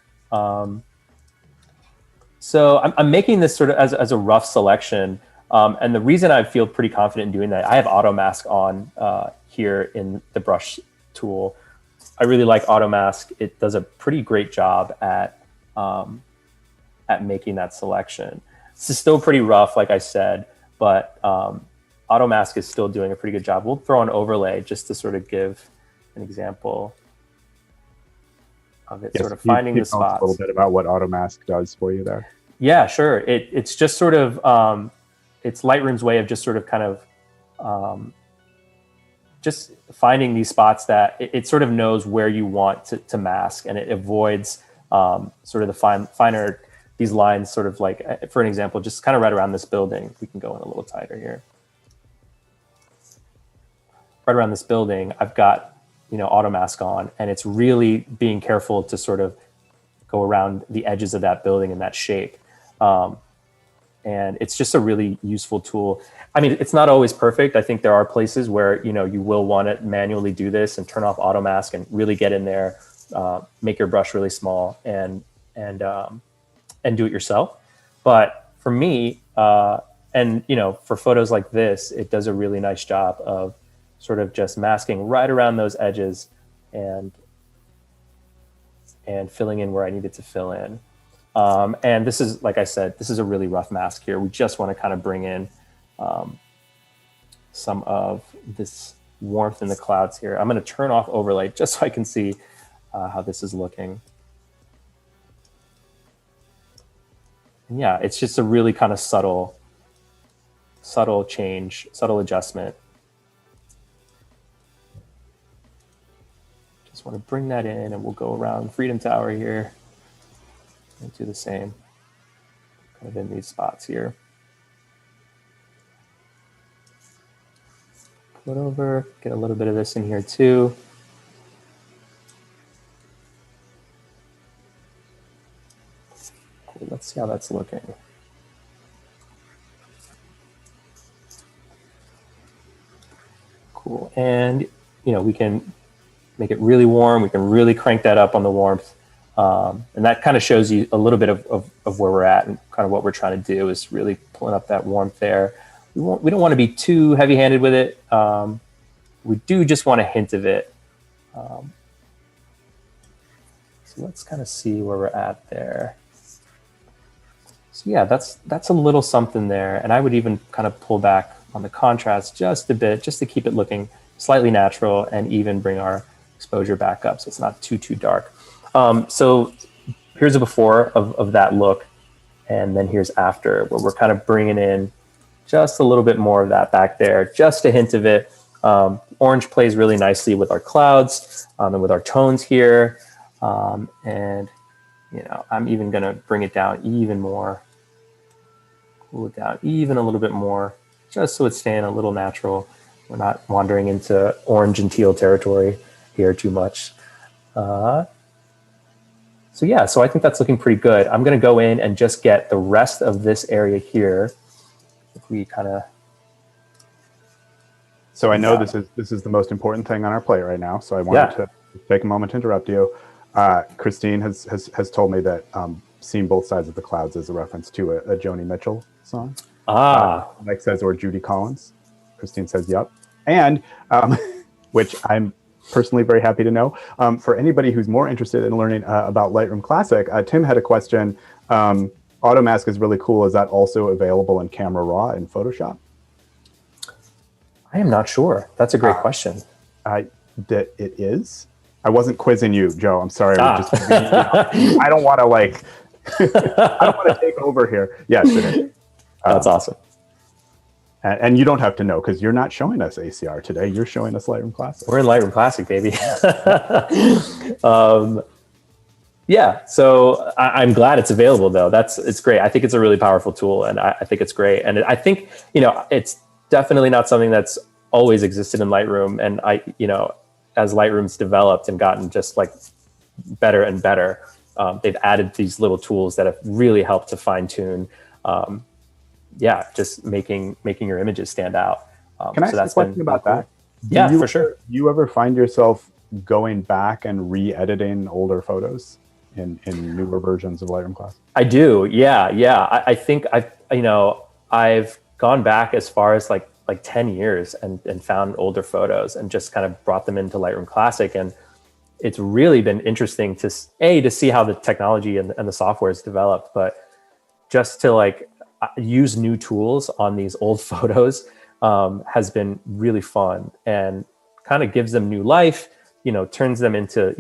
So I'm making this sort of as a rough selection. And the reason I feel pretty confident in doing that, I have auto mask on here in the brush tool. I really like auto mask. It does a pretty great job at making that selection. This is still pretty rough, like I said, but auto mask is still doing a pretty good job. We'll throw an overlay just to sort of give an example of it, sort of finding the spots. A little bit about what auto mask does for you there. Yeah, sure. It's just sort of it's Lightroom's way of just sort of kind of just finding these spots that it sort of knows where you want to mask, and it avoids sort of the finer these lines, sort of like, for an example, just kind of right around this building. We can go in a little tighter here. Right around this building, I've got auto mask on, and it's really being careful to sort of go around the edges of that building in that shape. And it's just a really useful tool. I mean, it's not always perfect. I think there are places where, you will want to manually do this and turn off auto mask and really get in there, make your brush really small and do it yourself. But for me, for photos like this, it does a really nice job of sort of just masking right around those edges and filling in where I need it to fill in. And this is, like I said, this is a really rough mask here. We just want to kind of bring in some of this warmth in the clouds here. I'm going to turn off overlay just so I can see how this is looking. And yeah, it's just a really kind of subtle change, subtle adjustment. Just want to bring that in, and we'll go around Freedom Tower here and do the same kind of in these spots here. Put over, get a little bit of this in here too. Cool. Let's see how that's looking. Cool. And we can make it really warm. We can really crank that up on the warmth. And that kind of shows you a little bit of where we're at and kind of what we're trying to do is really pulling up that warmth there. We don't want to be too heavy handed with it. We do just want a hint of it. So let's kind of see where we're at there. So yeah, that's a little something there. And I would even kind of pull back on the contrast just a bit, just to keep it looking slightly natural and even bring our exposure back up so it's not too dark. So here's a before of that look. And then here's after, where we're kind of bringing in just a little bit more of that back there, just a hint of it. Orange plays really nicely with our clouds and with our tones here. And, I'm even going to bring it down even more, cool it down even a little bit more, just so it's staying a little natural. We're not wandering into orange and teal territory here too much. So I think that's looking pretty good. I'm going to go in and just get the rest of this area here. If we kind of. So I know this is the most important thing on our plate right now. So I wanted to take a moment to interrupt you. Christine has told me that "Seeing Both Sides of the Clouds" is a reference to a Joni Mitchell song. Mike says, or Judy Collins. Christine says, "Yep," and which I'm personally very happy to know. For anybody who's more interested in learning about Lightroom Classic, Tim had a question. AutoMask is really cool. Is that also available in Camera Raw and Photoshop? I am not sure. That's a great question. That it is. I wasn't quizzing you, Joe. I'm sorry. I don't want to I don't want to take over here. Yes, it is. That's awesome. And you don't have to know because you're not showing us ACR today. You're showing us Lightroom Classic. We're in Lightroom Classic, baby. So I'm glad it's available, though. It's great. I think it's a really powerful tool, and I think it's great. And I think it's definitely not something that's always existed in Lightroom. And as Lightroom's developed and gotten just better and better, they've added these little tools that have really helped to fine tune. Just making your images stand out. Can I ask a question about that? Yeah, for sure. Do you ever find yourself going back and re-editing older photos in newer versions of Lightroom Classic? I do. Yeah. I think I've gone back as far as like 10 years and found older photos and just kind of brought them into Lightroom Classic. And it's really been interesting to see how the technology and the software is developed, but just to use new tools on these old photos has been really fun and kind of gives them new life, turns them into,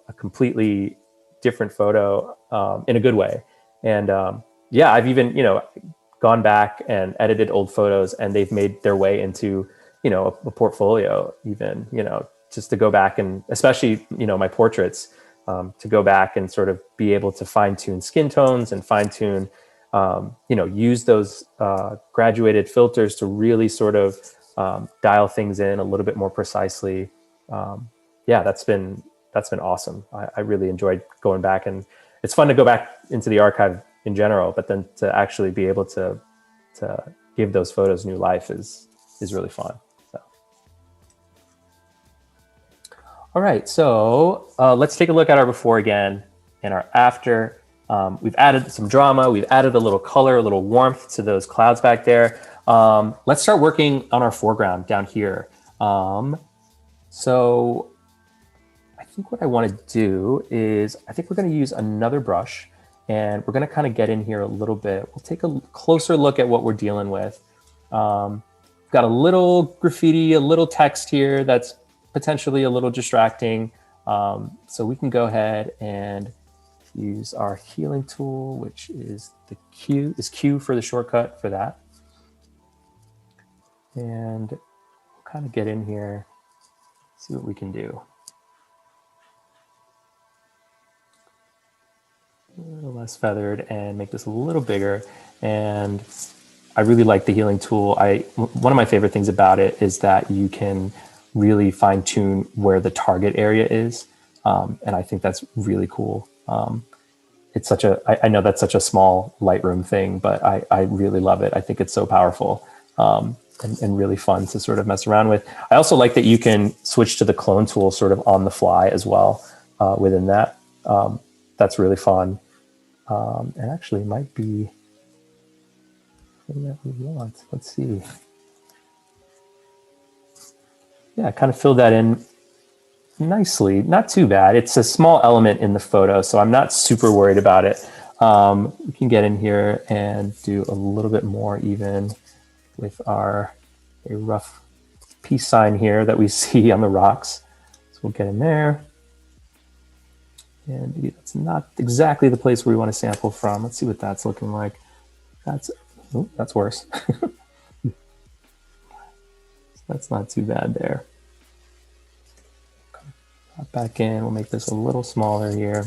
a completely different photo in a good way. And I've even, gone back and edited old photos and they've made their way into, a portfolio even, just to go back and especially, my portraits, to go back and sort of be able to fine tune skin tones and fine tune, use those graduated filters to really sort of dial things in a little bit more precisely. That's been awesome. I really enjoyed going back, and it's fun to go back into the archive in general, but then to actually be able to give those photos new life is really fun. So. All right, so let's take a look at our before again and our after. We've added some drama. We've added a little color, a little warmth to those clouds back there. Let's start working on our foreground down here. So I think what I want to do is I think we're going to use another brush and we're going to kind of get in here a little bit. We'll take a closer look at what we're dealing with. Got a little graffiti, a little text here that's potentially a little distracting. So we can go ahead and use our healing tool, which is Q for the shortcut for that. And we'll kind of get in here, see what we can do. A little less feathered and make this a little bigger. And I really like the healing tool. One of my favorite things about it is that you can really fine tune where the target area is. And I think that's really cool. It's I know that's such a small Lightroom thing, but I really love it. I think it's so powerful and really fun to sort of mess around with. I also like that you can switch to the clone tool sort of on the fly as well within that. that's really fun. And actually might be thing that we want. Let's see. Yeah, kind of filled that in nicely. Not too bad. It's a small element in the photo, so I'm not super worried about it. We can get in here and do a little bit more even with a rough peace sign here that we see on the rocks. So we'll get in there. And it's not exactly the place where we want to sample from. Let's see what that's looking like. That's worse. That's not too bad there. Pop back in, we'll make this a little smaller here.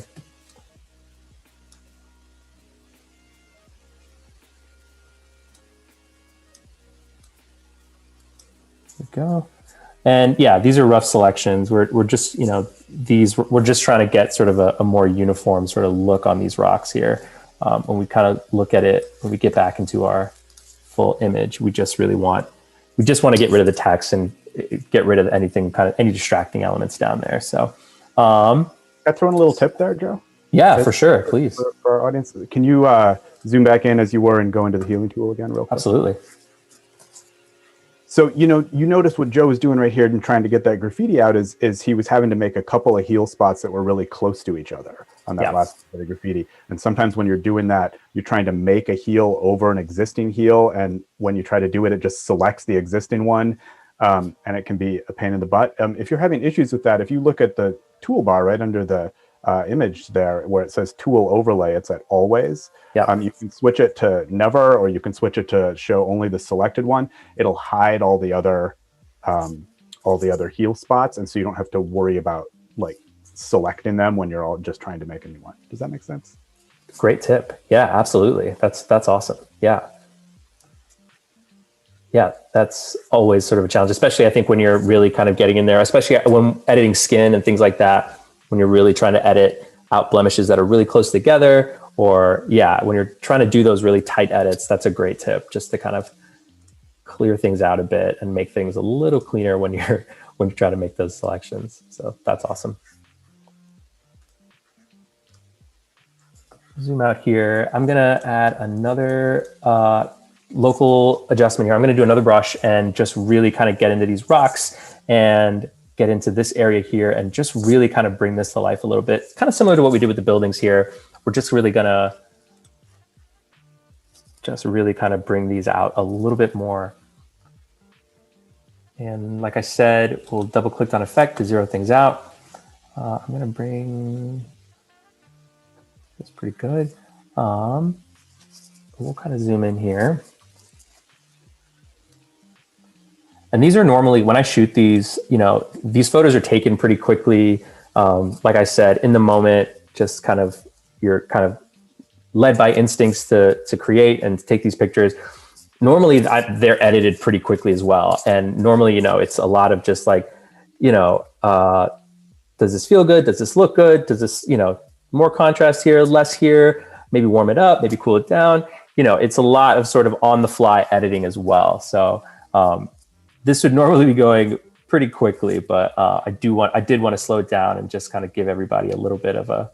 There we go. And yeah, these are rough selections. We're just, we're just trying to get sort of a more uniform sort of look on these rocks here. When we kind of look at it, when we get back into our full image, we just want to get rid of the text and get rid of any distracting elements down there. So, I throw in a little tip there, Joe? Yeah, for sure. Please. For our audience, can you zoom back in as you were and go into the healing tool again real quick? Absolutely. So, you notice what Joe was doing right here and trying to get that graffiti out is he was having to make a couple of heel spots that were really close to each other on that last bit of graffiti. And sometimes when you're doing that, you're trying to make a heel over an existing heel. And when you try to do it, it just selects the existing one. And it can be a pain in the butt. If you're having issues with that, if you look at the toolbar right under the image there where it says tool overlay, it's at always. You can switch it to never, or you can switch it to show only the selected one. It'll hide all the other heel spots, and so you don't have to worry about like selecting them when you're all just trying to make a new one. Does that make sense? Great tip. Yeah, absolutely. That's awesome. Yeah, that's always sort of a challenge, especially I think when you're really kind of getting in there, especially when editing skin and things like that. When you're really trying to edit out blemishes that are really close together, or when you're trying to do those really tight edits, that's a great tip, just to kind of clear things out a bit and make things a little cleaner when you're trying to make those selections. So that's awesome. Zoom out here. I'm gonna add another local adjustment here. I'm gonna do another brush and just really kind of get into these rocks and get into this area here and just really kind of bring this to life a little bit. Kind of similar to what we did with the buildings here. We're just really gonna kind of bring these out a little bit more. And like I said, we'll double click on effect to zero things out. I'm gonna bring this pretty good. We'll kind of zoom in here. And these are normally, when I shoot these, these photos are taken pretty quickly. Like I said, in the moment, just kind of, you're kind of led by instincts to create and to take these pictures. Normally they're edited pretty quickly as well. And normally, it's a lot of just like, does this feel good? Does this look good? Does this, more contrast here, less here, maybe warm it up, maybe cool it down. It's a lot of sort of on the fly editing as well. So, this would normally be going pretty quickly, but I did want to slow it down and just kind of give everybody a little bit of a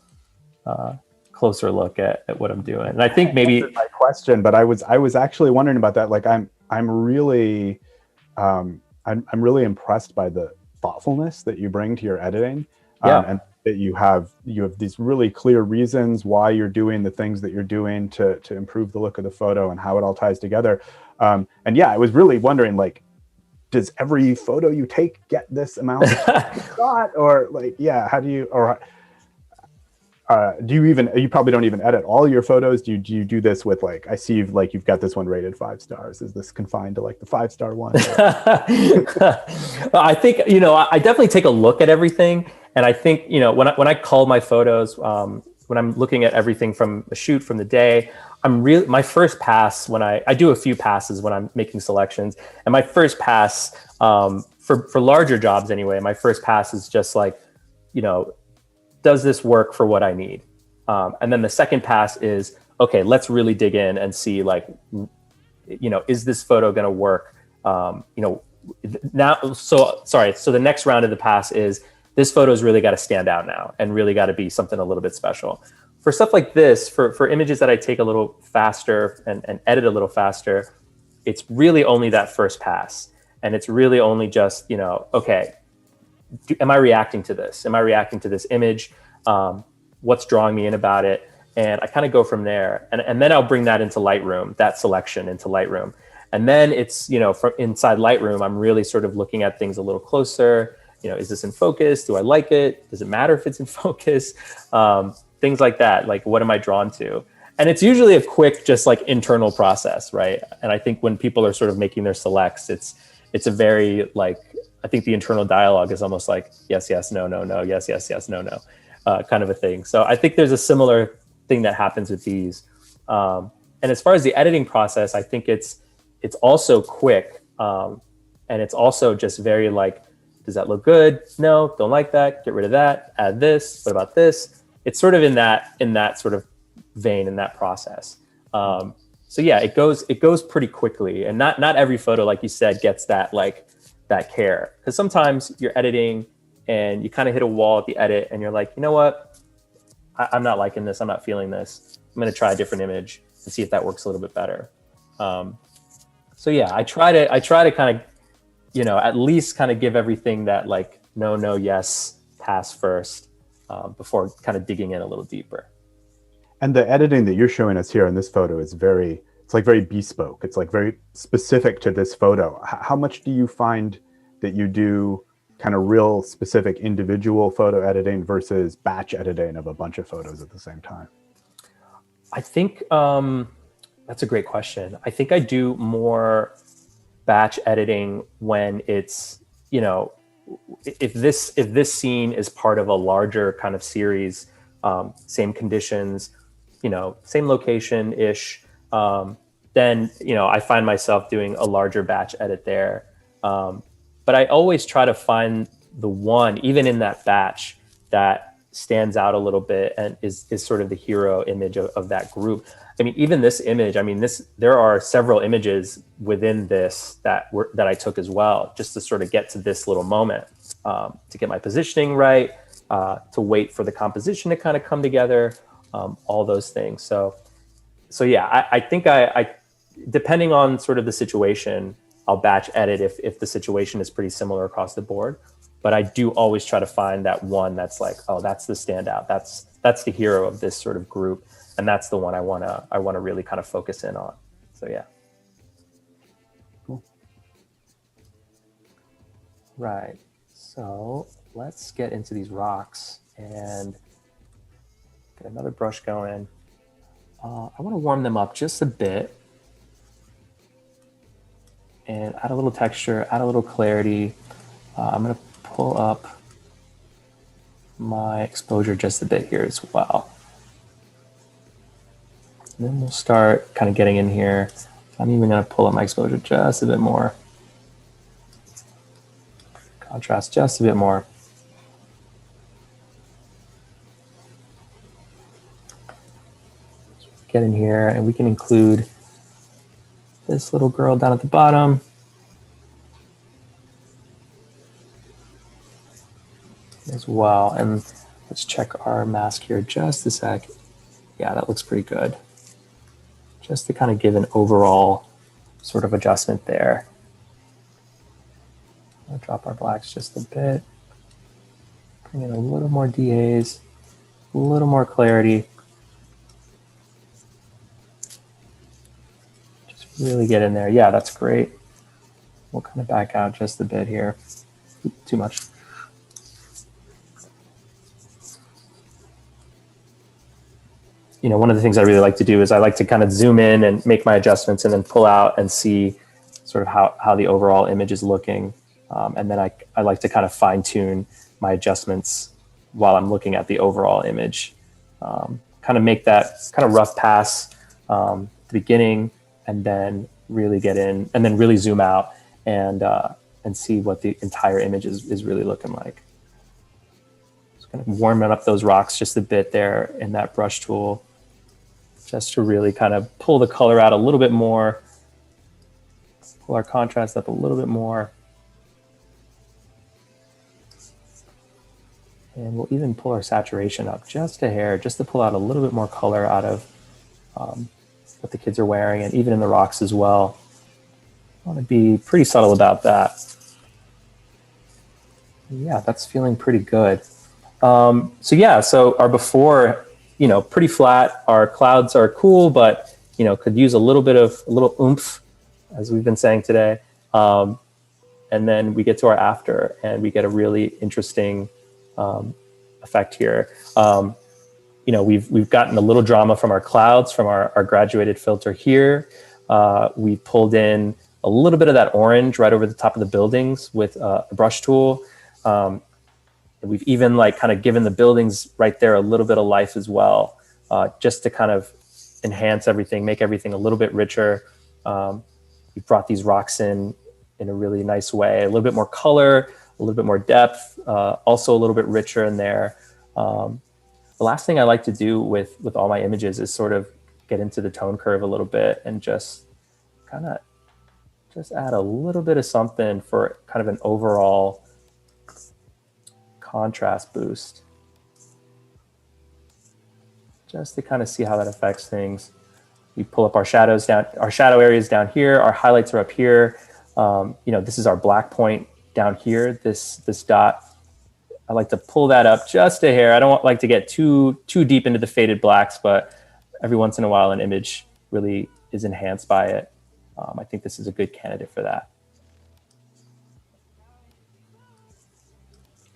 closer look at what I'm doing. And I think maybe my question, but I was actually wondering about that. Like I'm really impressed by the thoughtfulness that you bring to your editing, and that you have these really clear reasons why you're doing the things that you're doing to improve the look of the photo and how it all ties together. And I was really wondering, like, does every photo you take get this amount of shot, or like, how do you, or do you even, you probably don't even edit all your photos. Do you do this with, like, I see you've got this one rated 5 stars. Is this confined to like the 5-star one? I think, I definitely take a look at everything. And I think, when I call my photos, when I'm looking at everything from a shoot from the day, my first pass, when I do a few passes when I'm making selections, and my first pass for larger jobs anyway, my first pass is just like, does this work for what I need? And then the second pass is, okay, let's really dig in and see, like, is this photo going to work? Now, so the next round of the pass is, this photo's really got to stand out now and really got to be something a little bit special. for stuff like this, for images that I take a little faster and edit a little faster, it's really only that first pass. And it's really only just, okay, am I reacting to this? Am I reacting to this image? What's drawing me in about it? And I kind of go from there. And then I'll bring that into Lightroom, that selection into Lightroom. And then it's, from inside Lightroom, I'm really sort of looking at things a little closer. Is this in focus? Do I like it? Does it matter if it's in focus? Things like that. Like, what am I drawn to? And it's usually a quick, just like internal process, right? And I think when people are sort of making their selects, it's a very like, I think the internal dialogue is almost like, yes, yes, no, no, no, yes, yes, yes, no, no, kind of a thing. So I think there's a similar thing that happens with these. And as far as the editing process, I think it's also quick. And it's also just very like, does that look good? No, don't like that. Get rid of that. Add this. What about this? It's sort of in that sort of vein, in that process. So yeah, it goes pretty quickly, and not every photo, like you said, gets that care, because sometimes you're editing and you kind of hit a wall at the edit, and you're like, you know what, I'm not liking this. I'm not feeling this. I'm going to try a different image and see if that works a little bit better. So yeah, I try to kind of, at least kind of give everything that like no, yes, pass first, before kind of digging in a little deeper. And the editing that you're showing us here in this photo is very bespoke. It's like very specific to this photo. How much do you find that you do kind of real specific individual photo editing versus batch editing of a bunch of photos at the same time? I think that's a great question. I think I do more batch editing when it's, if this scene is part of a larger kind of series, same conditions, same location-ish, then, I find myself doing a larger batch edit there. But I always try to find the one, even in that batch, that stands out a little bit and is sort of the hero image of that group. I mean, even this image, there are several images within this that I took as well, just to sort of get to this little moment, to get my positioning right, to wait for the composition to kind of come together, all those things. So yeah, I think I depending on sort of the situation, I'll batch edit if the situation is pretty similar across the board. But I do always try to find that one that's like, oh, that's the standout. That's the hero of this sort of group. And that's the one I wanna really kind of focus in on. So yeah. Cool. Right. So let's get into these rocks and get another brush going. I want to warm them up just a bit and add a little texture, add a little clarity. I'm going to pull up my exposure just a bit here as well. And then we'll start kind of getting in here. I'm even going to pull up my exposure just a bit more. Contrast just a bit more. Get in here and we can include this little girl down at the bottom. As well. And let's check our mask here just a sec. Yeah, that looks pretty good. Just to kind of give an overall sort of adjustment there. I'll drop our blacks just a bit. Bring in a little more DAs, a little more clarity. Just really get in there. Yeah, that's great. We'll kind of back out just a bit here. Too much. One of the things I really like to do is I like to kind of zoom in and make my adjustments and then pull out and see sort of how the overall image is looking. And then I like to kind of fine tune my adjustments while I'm looking at the overall image. Kind of make that kind of rough pass at the beginning and then really get in and then really zoom out and see what the entire image is really looking like. Just kind of warming up those rocks just a bit there in that brush tool, just to really kind of pull the color out a little bit more, pull our contrast up a little bit more. And we'll even pull our saturation up just a hair, just to pull out a little bit more color out of what the kids are wearing, and even in the rocks as well. I want to be pretty subtle about that. Yeah, that's feeling pretty good. So our before, pretty flat. Our clouds are cool, but, could use a little oomph, as we've been saying today. And then we get to our after, and we get a really interesting effect here. We've gotten a little drama from our clouds, from our graduated filter here. We pulled in a little bit of that orange right over the top of the buildings with a brush tool. We've even kind of given the buildings right there a little bit of life as well, just to kind of enhance everything, make everything a little bit richer. We've brought these rocks in a really nice way, a little bit more color, a little bit more depth, also a little bit richer in there. The last thing I like to do with all my images is sort of get into the tone curve a little bit and just add a little bit of something for kind of an overall contrast boost, just to kind of see how that affects things. We pull up our shadows down, our shadow areas down here, our highlights are up here. This is our black point down here, this dot. I like to pull that up just a hair. I don't like to get too deep into the faded blacks, but every once in a while an image really is enhanced by it. I think this is a good candidate for that.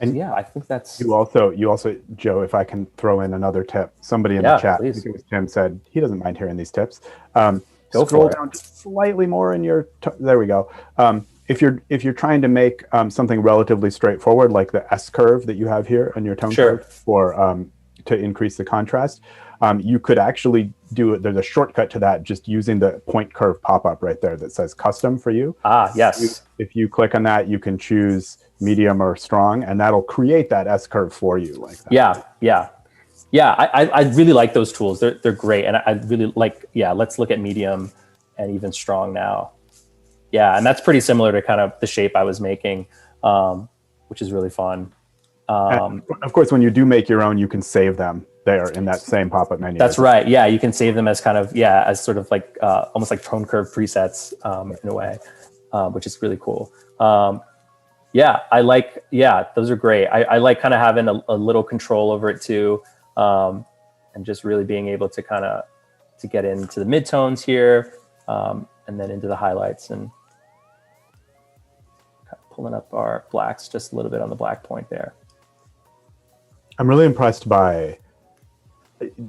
And yeah, I think that's... You also, Joe, if I can throw in another tip, somebody in the chat, please. I think it was Tim, said he doesn't mind hearing these tips. Scroll down just slightly more in your, there we go. If you're trying to make something relatively straightforward, like the S curve that you have here on your tone curve for to increase the contrast, you could actually do it. There's a shortcut to that, just using the point curve pop-up right there that says custom for you. Yes. If you click on that, you can choose medium or strong, and that'll create that S curve for you like that. Yeah. I really like those tools. They're great. And I really like, let's look at medium and even strong now. Yeah. And that's pretty similar to kind of the shape I was making, which is really fun. And of course, when you do make your own, you can save them there in that same pop-up menu. That's right. Yeah. You can save them as kind of, as sort of like almost like tone curve presets in a way, which is really cool. Those are great. I like kind of having a little control over it too. And just really being able to to get into the midtones here, and then into the highlights, and pulling up our blacks just a little bit on the black point there. I'm really impressed by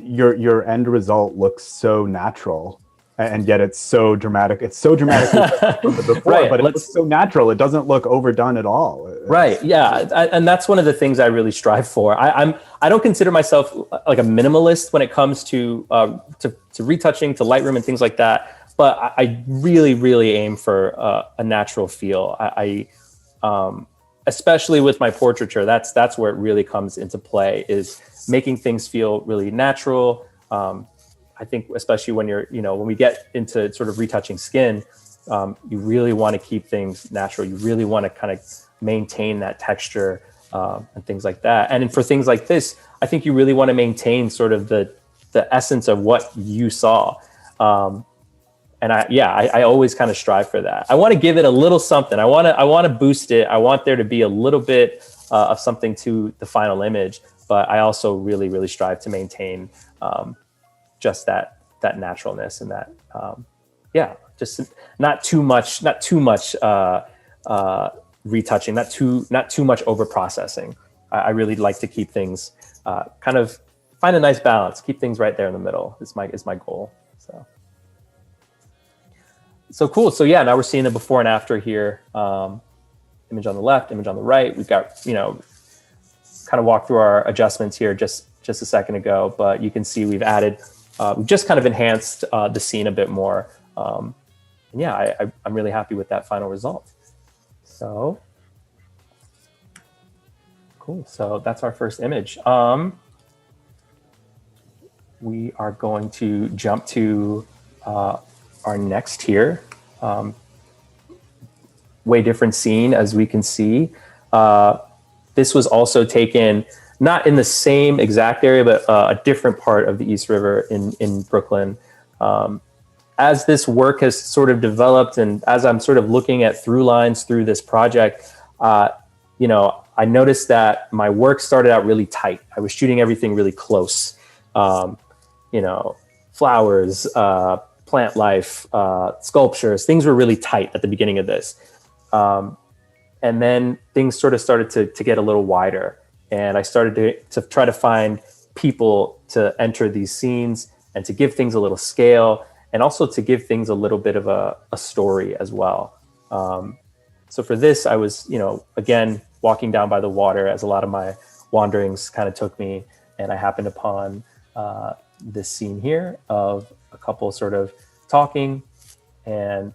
your end result. Looks so natural, and yet it's so dramatic. It's so dramatic from the before, right, but it looks so natural. It doesn't look overdone at all. Right. Yeah. And that's one of the things I really strive for. I don't consider myself like a minimalist when it comes to retouching, to Lightroom and things like that. But I really, really aim for a natural feel. I especially with my portraiture, that's where it really comes into play, is making things feel really natural. I think especially when when we get into sort of retouching skin, you really want to keep things natural. You really want to kind of maintain that texture and things like that. And for things like this, I think you really want to maintain sort of the essence of what you saw. And I always kind of strive for that. I want to give it a little something. I want to boost it. I want there to be a little bit of something to the final image, but I also really, really strive to maintain just that naturalness and that, just not too much retouching, not too much over processing. I really like to keep things kind of find a nice balance, keep things right there in the middle is my goal. So cool. So yeah, now we're seeing the before and after here. Image on the left, image on the right. We've got, kind of walked through our adjustments here just a second ago, but you can see we've added, we've just kind of enhanced the scene a bit more. I'm really happy with that final result. So cool. So that's our first image. We are going to jump to our next here. Way different scene, as we can see. This was also taken not in the same exact area, but a different part of the East River in Brooklyn. As this work has sort of developed, and as I'm sort of looking at through lines through this project, I noticed that my work started out really tight. I was shooting everything really close. Flowers, plant life, sculptures, things were really tight at the beginning of this. And then things sort of started to get a little wider. And I started to try to find people to enter these scenes and to give things a little scale, and also to give things a little bit of a story as well. So for this, I was, again, walking down by the water, as a lot of my wanderings kind of took me. And I happened upon this scene here of a couple sort of talking, and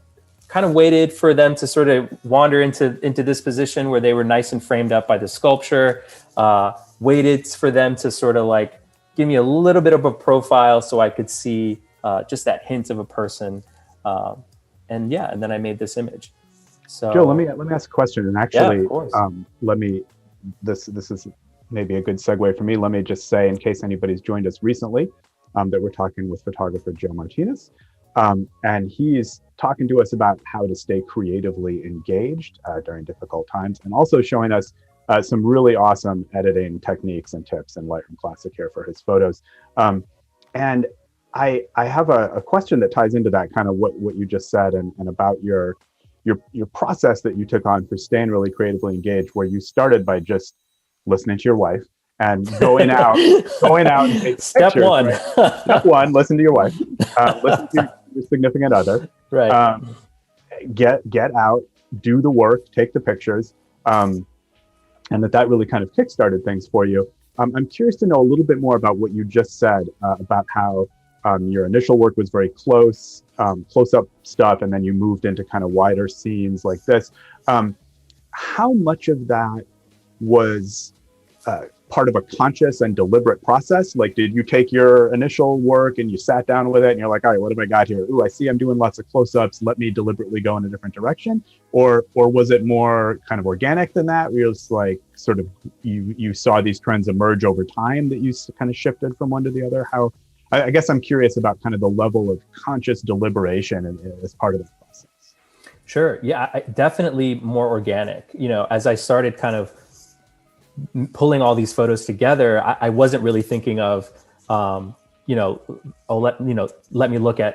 kind of waited for them to sort of wander into this position where they were nice and framed up by the sculpture. Waited for them to sort of like give me a little bit of a profile so I could see just that hint of a person. And then I made this image. So Joe, let me ask a question. And actually, of course. This is maybe a good segue for me. Let me just say, in case anybody's joined us recently, that we're talking with photographer Joe Martinez. And he's talking to us about how to stay creatively engaged during difficult times, and also showing us some really awesome editing techniques and tips in Lightroom Classic here for his photos. And I have a question that ties into that, kind of what you just said, and about your process that you took on for staying really creatively engaged, where you started by just listening to your wife and going out and taking Step pictures, one. right? Step one, listen to your wife, listen to your significant other, Right. Get out, do the work, take the pictures, and that really kind of kickstarted things for you. I'm curious to know a little bit more about what you just said about how your initial work was very close-up stuff, and then you moved into kind of wider scenes like this. How much of that was part of a conscious and deliberate process? Like, did you take your initial work and you sat down with it and you're like, all right, what have I got here? Ooh, I see I'm doing lots of close-ups. Let me deliberately go in a different direction. Or was it more kind of organic than that? Where it's like sort of you saw these trends emerge over time that you kind of shifted from one to the other? I guess I'm curious about kind of the level of conscious deliberation as part of that process. Sure. Yeah, definitely more organic. As I started kind of pulling all these photos together, I wasn't really thinking of, let me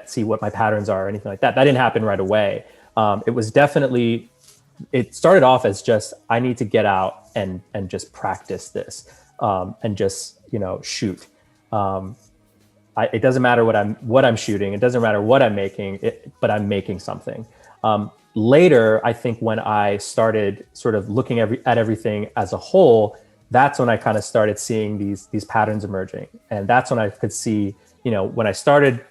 see what my patterns are or anything like that. That didn't happen right away. It started off as just, I need to get out and just practice this, and just, shoot. It doesn't matter what I'm shooting. It doesn't matter what I'm making, but I'm making something. Later, I think when I started sort of looking at everything as a whole, that's when I kind of started seeing these patterns emerging. And that's when I could see, when I started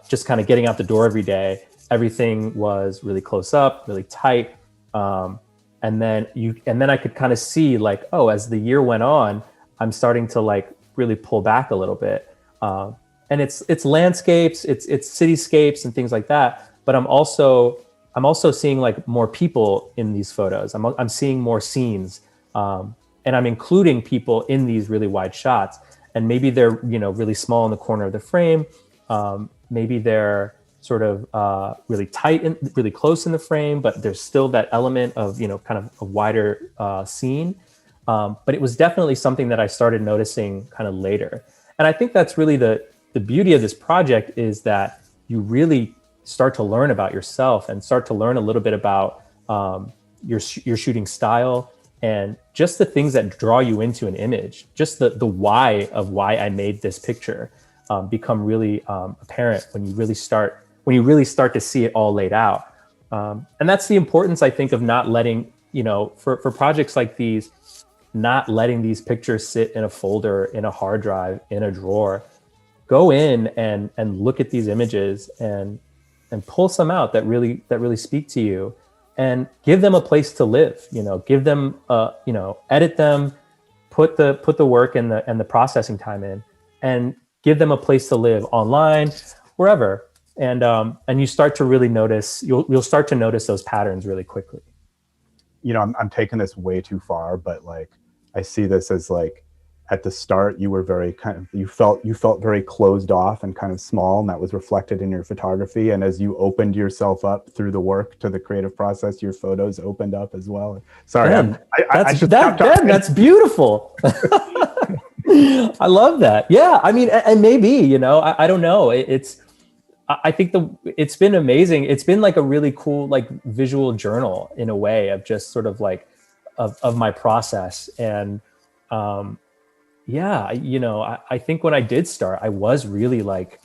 just kind of getting out the door every day, everything was really close up, really tight. And then I could kind of see like, oh, as the year went on, I'm starting to like really pull back a little bit. And it's landscapes, it's cityscapes and things like that. But I'm also seeing like more people in these photos. I'm seeing more scenes, and I'm including people in these really wide shots. And maybe they're really small in the corner of the frame. Maybe they're sort of really tight and really close in the frame, but there's still that element of kind of a wider scene. But it was definitely something that I started noticing kind of later. And I think that's really the beauty of this project, is that you really start to learn about yourself and start to learn a little bit about your shooting style, and just the things that draw you into an image, just the why I made this picture become really apparent when you really start to see it all laid out. And that's the importance, I think, of not letting, for projects like these, not letting these pictures sit in a folder, in a hard drive, in a drawer. Go in and look at these images and pull some out that really speak to you, and give them a place to live. Give them edit them, put the work and the processing time in, and give them a place to live online, wherever. And you start to really notice, you'll start to notice those patterns really quickly. I'm taking this way too far, but like, I see this as like, at the start you were very kind of, you felt very closed off and kind of small, and that was reflected in your photography. And as you opened yourself up through the work to the creative process, your photos opened up as well. Sorry, Ben, I should Ben, that's beautiful. I love that. Yeah, I mean, and maybe, you know, I don't know. I think it's been amazing. It's been like a really cool, like visual journal in a way of just sort of like of my process. And yeah, you know, I think when I did start, I was really like,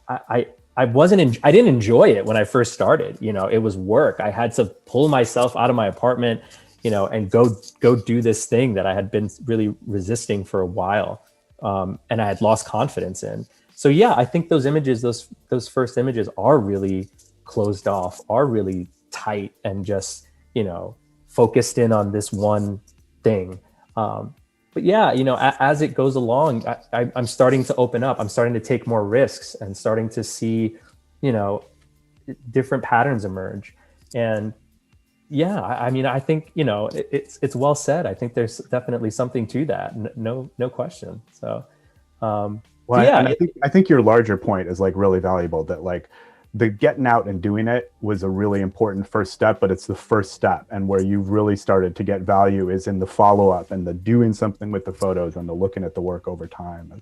I I didn't enjoy it when I first started. You know, it was work. I had to pull myself out of my apartment, you know, and go do this thing that I had been really resisting for a while, and I had lost confidence in. So yeah, I think those images, those first images, are really closed off, are really tight, and just, you know, focused in on this one thing. But yeah, you know, as it goes along, I'm starting to open up. I'm starting to take more risks and starting to see, you know, different patterns emerge. And yeah, I mean, I think, you know, it's well said. I think there's definitely something to that. No question. So, Well, yeah, and I think your larger point is like really valuable, that like the getting out and doing it was a really important first step, but it's the first step. And where you've really started to get value is in the follow up and the doing something with the photos and the looking at the work over time.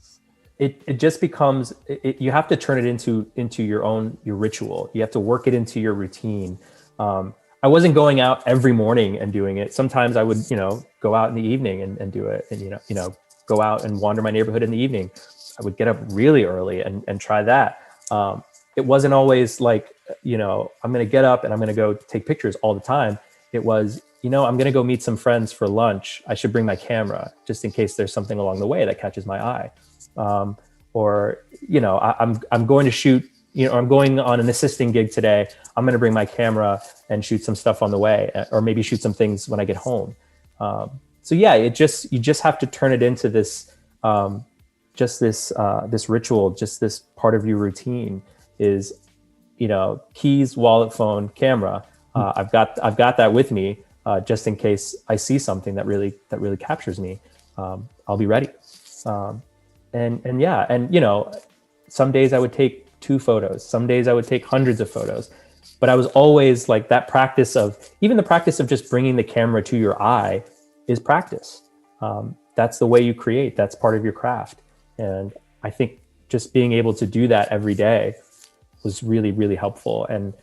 It just becomes, you have to turn it into your ritual. You have to work it into your routine. I wasn't going out every morning and doing it. Sometimes I would, you know, go out in the evening and do it, and you know, go out and wander my neighborhood in the evening. I would get up really early and try that. It wasn't always like, you know, I'm going to get up and I'm going to go take pictures all the time. It was, you know, I'm going to go meet some friends for lunch. I should bring my camera just in case there's something along the way that catches my eye. Or, you know, I'm going to shoot, you know, I'm going on an assisting gig today. I'm going to bring my camera and shoot some stuff on the way, or maybe shoot some things when I get home. So yeah, you just have to turn it into this, this ritual, just this part of your routine is, you know, keys, wallet, phone, camera. I've got that with me, just in case I see something that really captures me. I'll be ready. And yeah, and you know, some days I would take 2 photos, some days I would take hundreds of photos, but I was always like, that practice of, even the practice of just bringing the camera to your eye is practice. That's the way you create. That's part of your craft. And I think just being able to do that every day was really helpful. And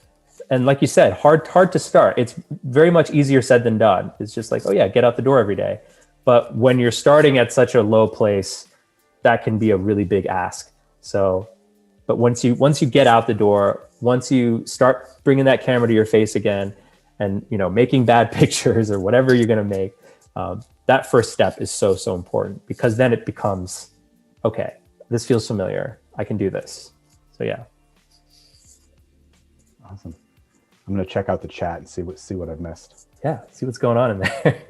like you said, hard to start. It's very much easier said than done. It's just like, oh yeah, get out the door every day. But when you're starting at such a low place, that can be a really big ask. So, but once you get out the door, once you start bringing that camera to your face again, and you know, making bad pictures or whatever you're going to make, that first step is so important, because then it becomes, okay, this feels familiar. I can do this. So yeah. Awesome. I'm going to check out the chat and see what I've missed. Yeah, see what's going on in there.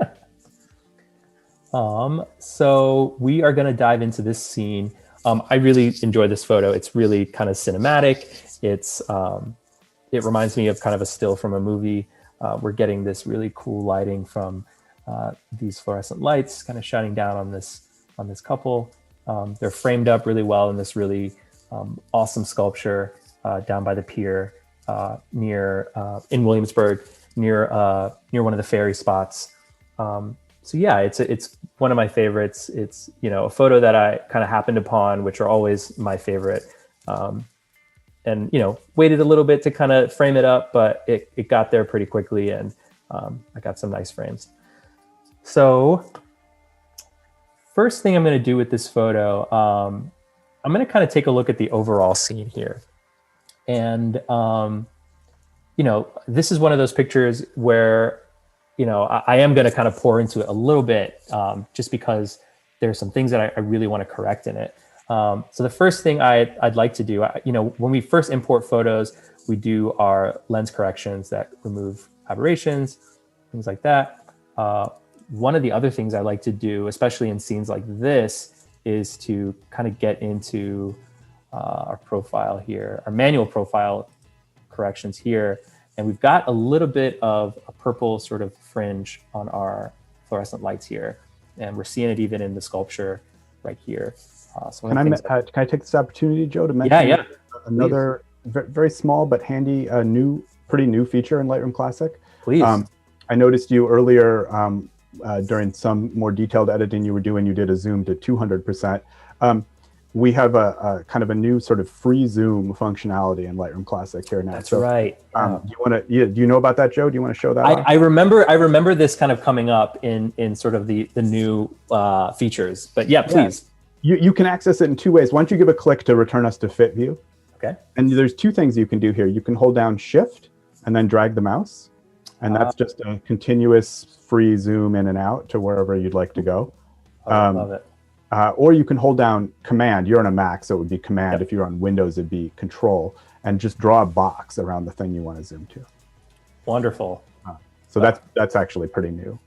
So we are going to dive into this scene. I really enjoy this photo. It's really kind of cinematic. It reminds me of kind of a still from a movie. We're getting this really cool lighting from these fluorescent lights kind of shining down on this couple. They're framed up really well in this really awesome sculpture down by the pier near in Williamsburg, near one of the ferry spots. So yeah, it's one of my favorites. It's, you know, a photo that I kind of happened upon, which are always my favorite. And, you know, waited a little bit to kind of frame it up, but it got there pretty quickly, and I got some nice frames. So first thing I'm going to do with this photo, I'm going to kind of take a look at the overall scene here. And, you know, this is one of those pictures where, you know, I am going to kind of pour into it a little bit, just because there's some things that I really want to correct in it. So the first thing I'd like to do, you know, when we first import photos, we do our lens corrections that remove aberrations, things like that. One of the other things I like to do, especially in scenes like this, is to kind of get into our profile here, our manual profile corrections here. And we've got a little bit of a purple sort of fringe on our fluorescent lights here. And we're seeing it even in the sculpture right here. Can I take this opportunity, Joe, to mention another very small but handy, pretty new feature in Lightroom Classic? Please. I noticed you earlier during some more detailed editing you were doing, you did a zoom to 200%. We have a kind of a new sort of free zoom functionality in Lightroom Classic here now. That's right. Do you know about that, Joe? Do you want to show that? I remember this kind of coming up in sort of the new features. But yeah, please. You can access it in two ways. Once you give a click to return us to fit view. Okay. And there's two things you can do here. You can hold down Shift and then drag the mouse, and that's just a continuous free zoom in and out to wherever you'd like to go. I love it. Or you can hold down Command. You're on a Mac, so it would be Command. Yep. If you're on Windows, it'd be Control, and just draw a box around the thing you want to zoom to. Wonderful. So that's actually pretty new.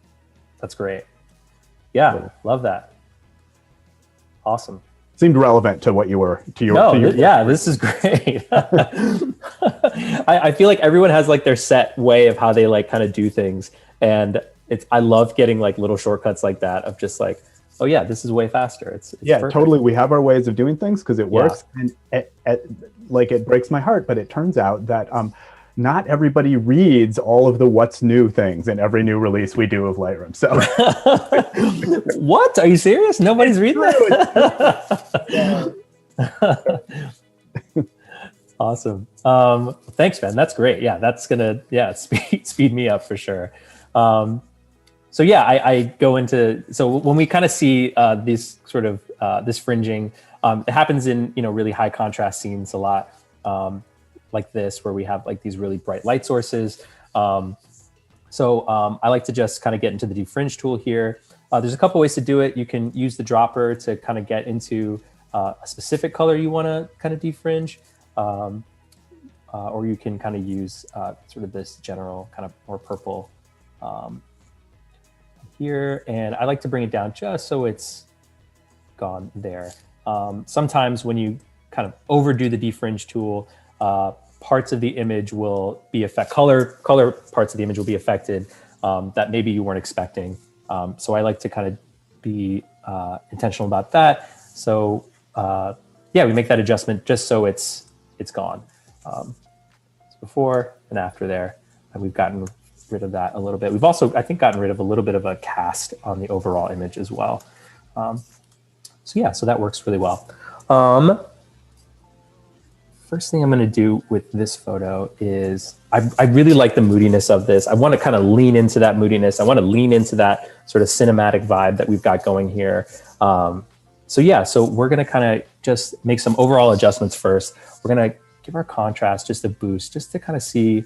That's great. Yeah, love that. Awesome. Seemed relevant to what you were yeah, this is great. I feel like everyone has like their set way of how they like kind of do things, and I love getting like little shortcuts like that of just like, oh yeah, this is way faster. It's perfect. Totally. We have our ways of doing things because it works, and it breaks my heart, but it turns out that not everybody reads all of the what's new things in every new release we do of Lightroom. So what? Are you serious? Nobody's reading that? Awesome. Thanks, man. That's great. Yeah, that's gonna speed me up for sure. So yeah, I go into, so when we kind of see these sort of this fringing, it happens in really high contrast scenes a lot. Like this, where we have like these really bright light sources. So I like to just kind of get into the defringe tool here. There's a couple ways to do it. You can use the dropper to kind of get into a specific color you want to kind of defringe, or you can kind of use sort of this general kind of more purple here. And I like to bring it down just so it's gone there. Sometimes when you kind of overdo the defringe tool, parts of the image will be color parts of the image will be affected that maybe you weren't expecting. So I like to kind of be intentional about that. So we make that adjustment just so it's gone. It's before and after there, and we've gotten rid of that a little bit. We've also, I think, gotten rid of a little bit of a cast on the overall image as well. So that works really well. First thing I'm going to do with this photo is I really like the moodiness of this. I want to kind of lean into that moodiness. I want to lean into that sort of cinematic vibe that we've got going here. So we're going to kind of just make some overall adjustments first. We're going to give our contrast just a boost, just to kind of see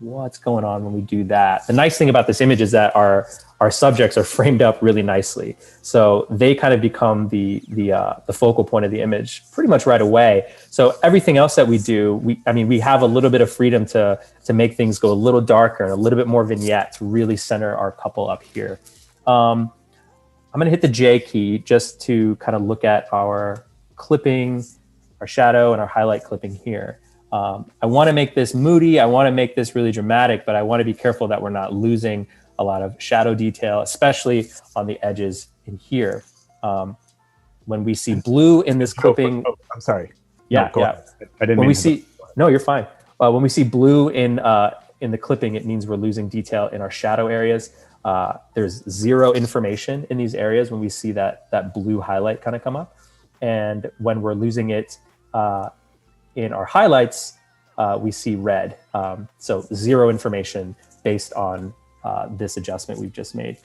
what's going on when we do that. The nice thing about this image is that our subjects are framed up really nicely. So they kind of become the focal point of the image pretty much right away. So everything else that we do, we have a little bit of freedom to make things go a little darker and a little bit more vignette to really center our couple up here. I'm going to hit the J key just to kind of look at our clipping, our shadow, and our highlight clipping here. I want to make this moody. I want to make this really dramatic, but I want to be careful that we're not losing a lot of shadow detail, especially on the edges in here. When we see blue in this clipping, I'm sorry. Yeah. I didn't. No, you're fine. When we see blue in the clipping, it means we're losing detail in our shadow areas. There's zero information in these areas when we see that blue highlight kind of come up, and when we're losing it in our highlights, we see red. So zero information based on this adjustment we've just made.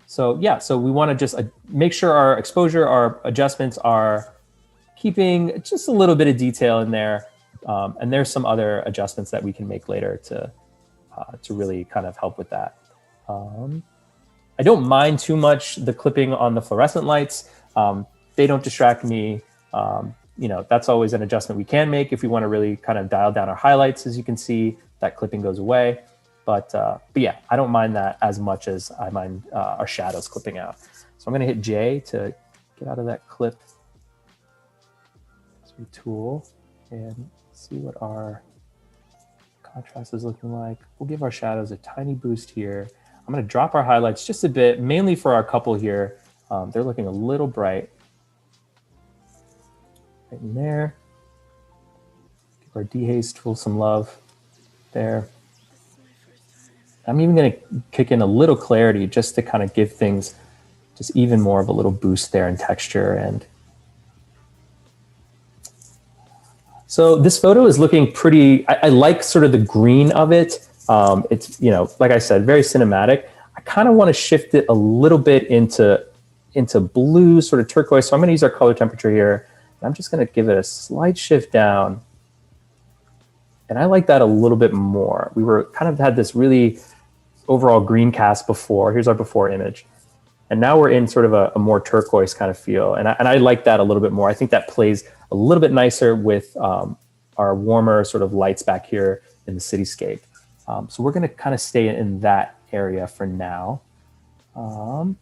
So we want to just make sure our exposure, our adjustments are keeping just a little bit of detail in there. And there's some other adjustments that we can make later to really kind of help with that. I don't mind too much the clipping on the fluorescent lights. They don't distract me. That's always an adjustment we can make if we want to really kind of dial down our highlights. As you can see, that clipping goes away. But yeah, I don't mind that as much as I mind our shadows clipping out. So I'm going to hit J to get out of that clip tool and see what our contrast is looking like. We'll give our shadows a tiny boost here. I'm going to drop our highlights just a bit, mainly for our couple here. They're looking a little bright. Right in there. Give our dehaze tool some love there. I'm even going to kick in a little clarity just to kind of give things just even more of a little boost there in texture. And so this photo is looking pretty, I like sort of the green of it. It's, you know, like I said, very cinematic. I kind of want to shift it a little bit into blue, sort of turquoise. So I'm going to use our color temperature here. I'm just going to give it a slight shift down. And I like that a little bit more. We were kind of had this really overall green cast before. Here's our before image. And now we're in sort of a more turquoise kind of feel. And I like that a little bit more. I think that plays a little bit nicer with our warmer sort of lights back here in the cityscape. So we're going to kind of stay in that area for now. Pull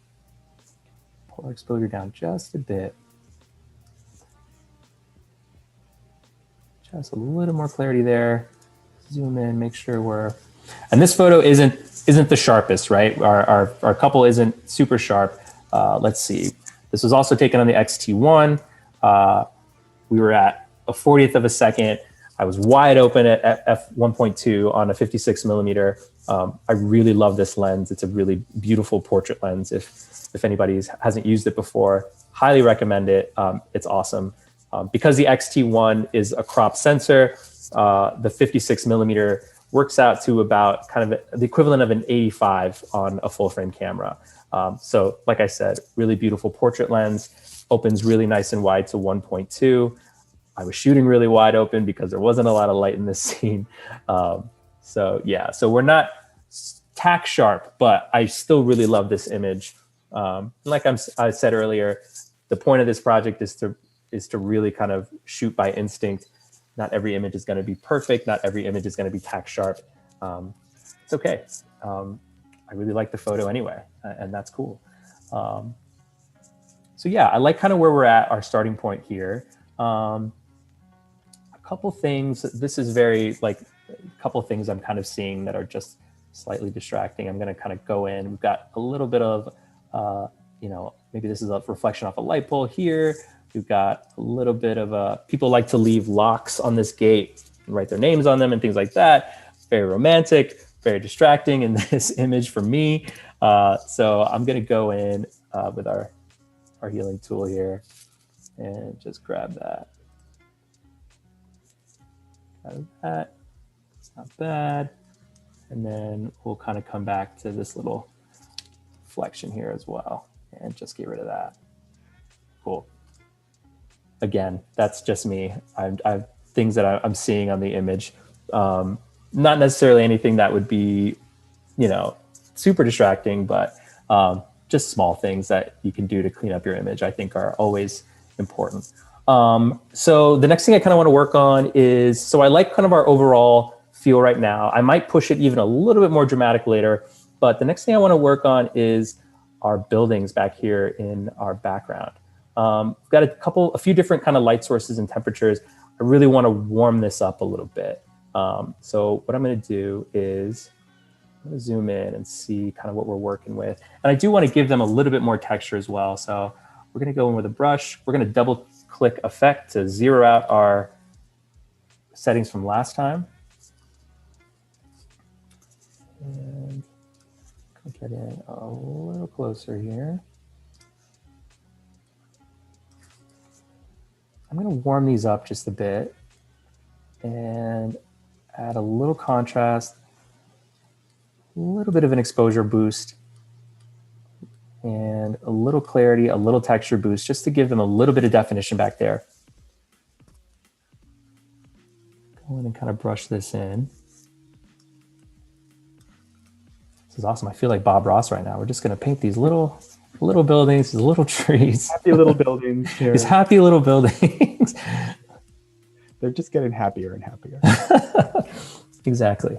our exposure down just a bit. Just a little more clarity there. Zoom in, make sure we're... And this photo isn't the sharpest, right? Our couple isn't super sharp. Let's see. This was also taken on the X-T1. We were at a 40th of a second. I was wide open at f1.2 on a 56 millimeter. I really love this lens. It's a really beautiful portrait lens. If anybody hasn't used it before, highly recommend it. It's awesome. Because the X-T1 is a crop sensor, the 56 millimeter works out to about kind of the equivalent of an 85 on a full frame camera. So like I said, really beautiful portrait lens, opens really nice and wide to 1.2. I was shooting really wide open because there wasn't a lot of light in this scene. So yeah, so we're not tack sharp, but I still really love this image. Like I said earlier, the point of this project is to really kind of shoot by instinct. Not every image is going to be perfect. Not every image is going to be tack sharp. It's okay. I really like the photo anyway, and that's cool. So yeah, I like kind of where we're at, our starting point here. A couple things, this is very like a couple things I'm kind of seeing that are just slightly distracting. I'm going to kind of go in. We've got a little bit of, you know, maybe this is a reflection off a light pole here. We've got a little bit of people like to leave locks on this gate and write their names on them and things like that. Very romantic, very distracting in this image for me. So I'm going to go in with our healing tool here and just grab that. Grab that. It's not bad. And then we'll kind of come back to this little flexion here as well and just get rid of that. Cool. Again, that's just me. I've things that I'm seeing on the image. Not necessarily anything that would be, you know, super distracting, but just small things that you can do to clean up your image, I think are always important. So the next thing I kind of want to work on is, so I like kind of our overall feel right now. I might push it even a little bit more dramatic later, but the next thing I want to work on is our buildings back here in our background. We've got a few different kind of light sources and temperatures. I really want to warm this up a little bit. So what I'm going to do is I'm going to zoom in and see kind of what we're working with. And I do want to give them a little bit more texture as well. So we're going to go in with a brush. We're going to double click effect to zero out our settings from last time. And get in a little closer here. I'm going to warm these up just a bit and add a little contrast, a little bit of an exposure boost, and a little clarity, a little texture boost, just to give them a little bit of definition back there. Go in and kind of brush this in. This is awesome. I feel like Bob Ross right now. We're just going to paint these little buildings, these little trees. Happy little buildings here. These happy little buildings. They're just getting happier and happier. Exactly.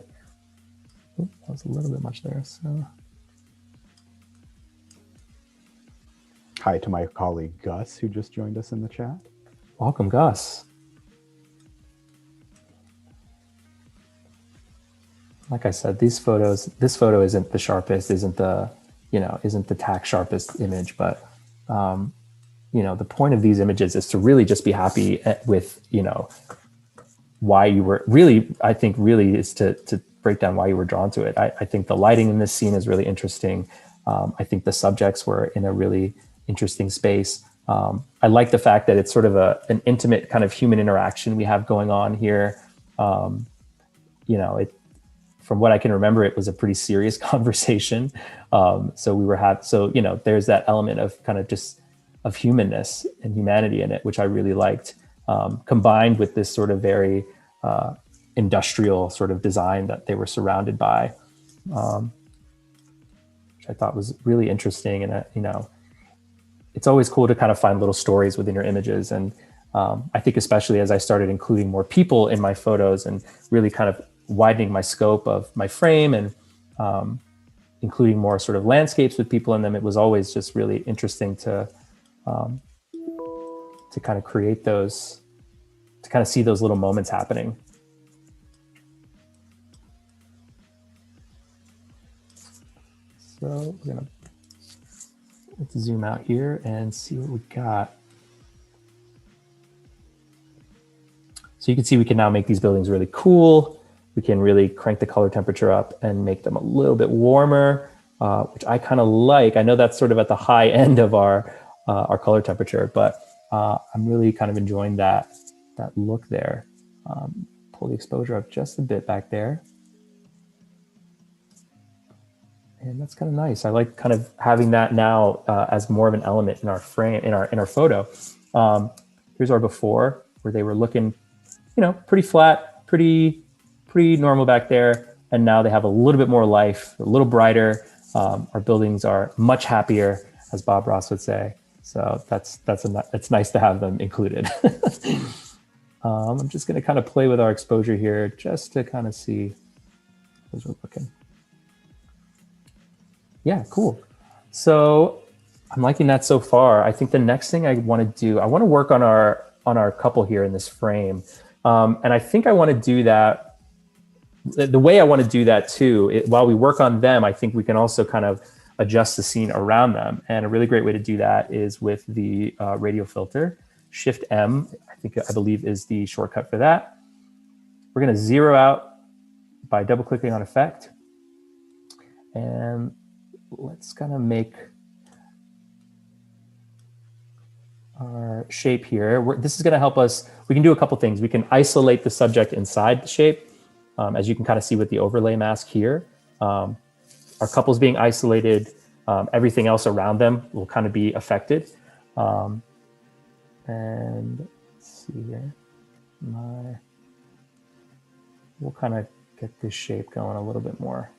Ooh, that was a little bit much there. So, hi to my colleague Gus, who just joined us in the chat. Welcome, Gus. like I said, this photo isn't the sharpest, isn't the tack sharpest image, but the point of these images is to really just be happy with, why you were really, I think really is to break down why you were drawn to it. I think the lighting in this scene is really interesting. I think the subjects were in a really interesting space. I like the fact that it's sort of an intimate kind of human interaction we have going on here. From what I can remember, it was a pretty serious conversation. There's that element of kind of just of humanness and humanity in it, which I really liked, combined with this sort of very industrial sort of design that they were surrounded by, which I thought was really interesting. And, it's always cool to kind of find little stories within your images. And I think especially as I started including more people in my photos and really kind of widening my scope of my frame and including more sort of landscapes with people in them, it was always just really interesting to kind of create those, to kind of see those little moments happening. So let's zoom out here and see what we got. So you can see we can now make these buildings really cool. We can really crank the color temperature up and make them a little bit warmer, which I kind of like. I know that's sort of at the high end of our color temperature, but I'm really kind of enjoying that look there. Pull the exposure up just a bit back there. And that's kind of nice. I like kind of having that now as more of an element in our frame, in our photo. Here's our before, where they were looking, pretty flat, pretty normal back there. And now they have a little bit more life, a little brighter. Our buildings are much happier, as Bob Ross would say. So it's nice to have them included. I'm just going to kind of play with our exposure here just to kind of see how those are looking. Yeah, cool. So I'm liking that so far. I think the next thing I want to do, I want to work on our couple here in this frame. And I think I want to do that. The way I want to do that too, while we work on them, I think we can also kind of adjust the scene around them. And a really great way to do that is with the radio filter. Shift M, I believe is the shortcut for that. We're going to zero out by double clicking on effect. And let's kind of make our shape here. This is going to help us. We can do a couple things. We can isolate the subject inside the shape, as you can kind of see with the overlay mask here. Our couple's being isolated. Everything else around them will kind of be affected. And let's see here. We'll kind of get this shape going a little bit more.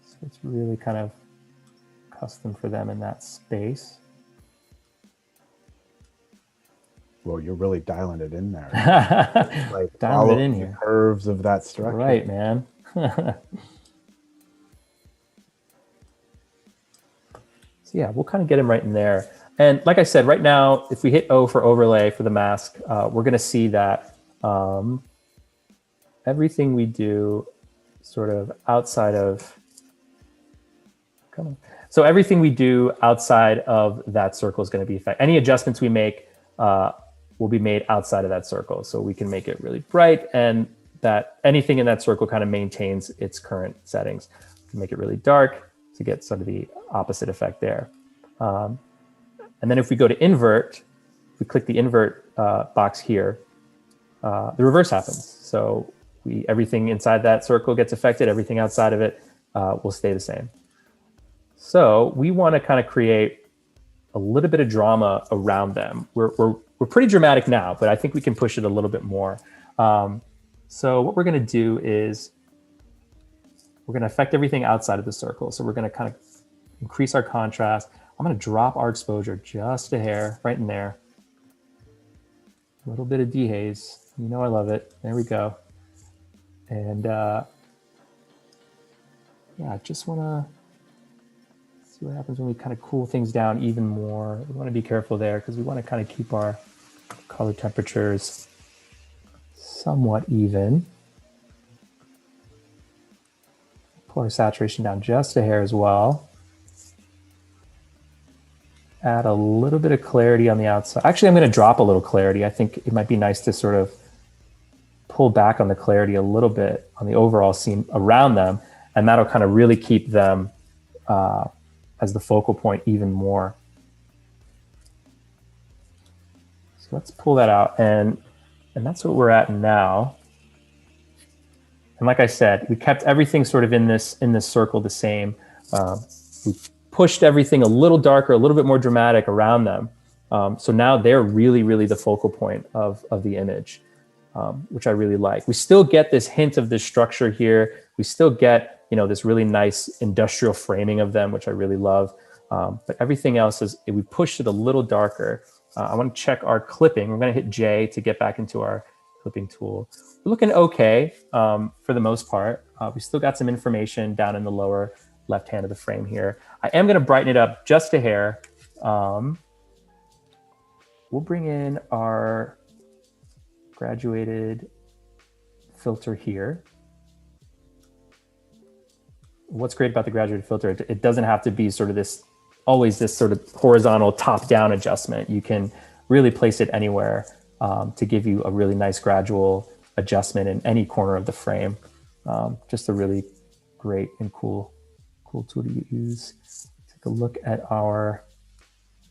So it's really kind of custom for them in that space. Well, you're really dialing it in there. Like dialing it in here. Curves of that structure. Right, man. So yeah, we'll kind of get him right in there. And like I said, right now, if we hit O for overlay for the mask, we're going to see that everything we do sort of outside of, come on. So everything we do outside of that circle is going to be affected. Any adjustments we make will be made outside of that circle. So we can make it really bright, and that anything in that circle kind of maintains its current settings. We can make it really dark to get sort of the opposite effect there. And then if we go to invert, we click the invert box here, the reverse happens. So everything inside that circle gets affected, everything outside of it will stay the same. So we want to kind of create a little bit of drama around them. We're pretty dramatic now, but I think we can push it a little bit more. So what we're going to do is we're going to affect everything outside of the circle. So we're going to kind of increase our contrast. I'm going to drop our exposure just a hair right in there. A little bit of dehaze. You know I love it. There we go. And yeah, I just want to see what happens when we kind of cool things down even more. We want to be careful there because we want to kind of keep our color temperatures somewhat even. Pull our saturation down just a hair as well. Add a little bit of clarity on the outside. Actually, I'm going to drop a little clarity. I think it might be nice to sort of pull back on the clarity a little bit on the overall scene around them, and that'll kind of really keep them as the focal point even more. So let's pull that out, and that's what we're at now. And like I said, we kept everything sort of in this circle the same. We pushed everything a little darker, a little bit more dramatic around them. So now they're really, really the focal point of the image, which I really like. We still get this hint of this structure here. We still get, this really nice industrial framing of them, which I really love. But everything else we pushed it a little darker. I want to check our clipping. We're going to hit J to get back into our clipping tool. We're looking okay for the most part. We still got some information down in the lower left hand of the frame here. I am going to brighten it up just a hair. We'll bring in our graduated filter here. What's great about the graduated filter, it doesn't have to be sort of always this sort of horizontal top-down adjustment. You can really place it anywhere to give you a really nice gradual adjustment in any corner of the frame. Just a really great and cool tool to use. Take a look at our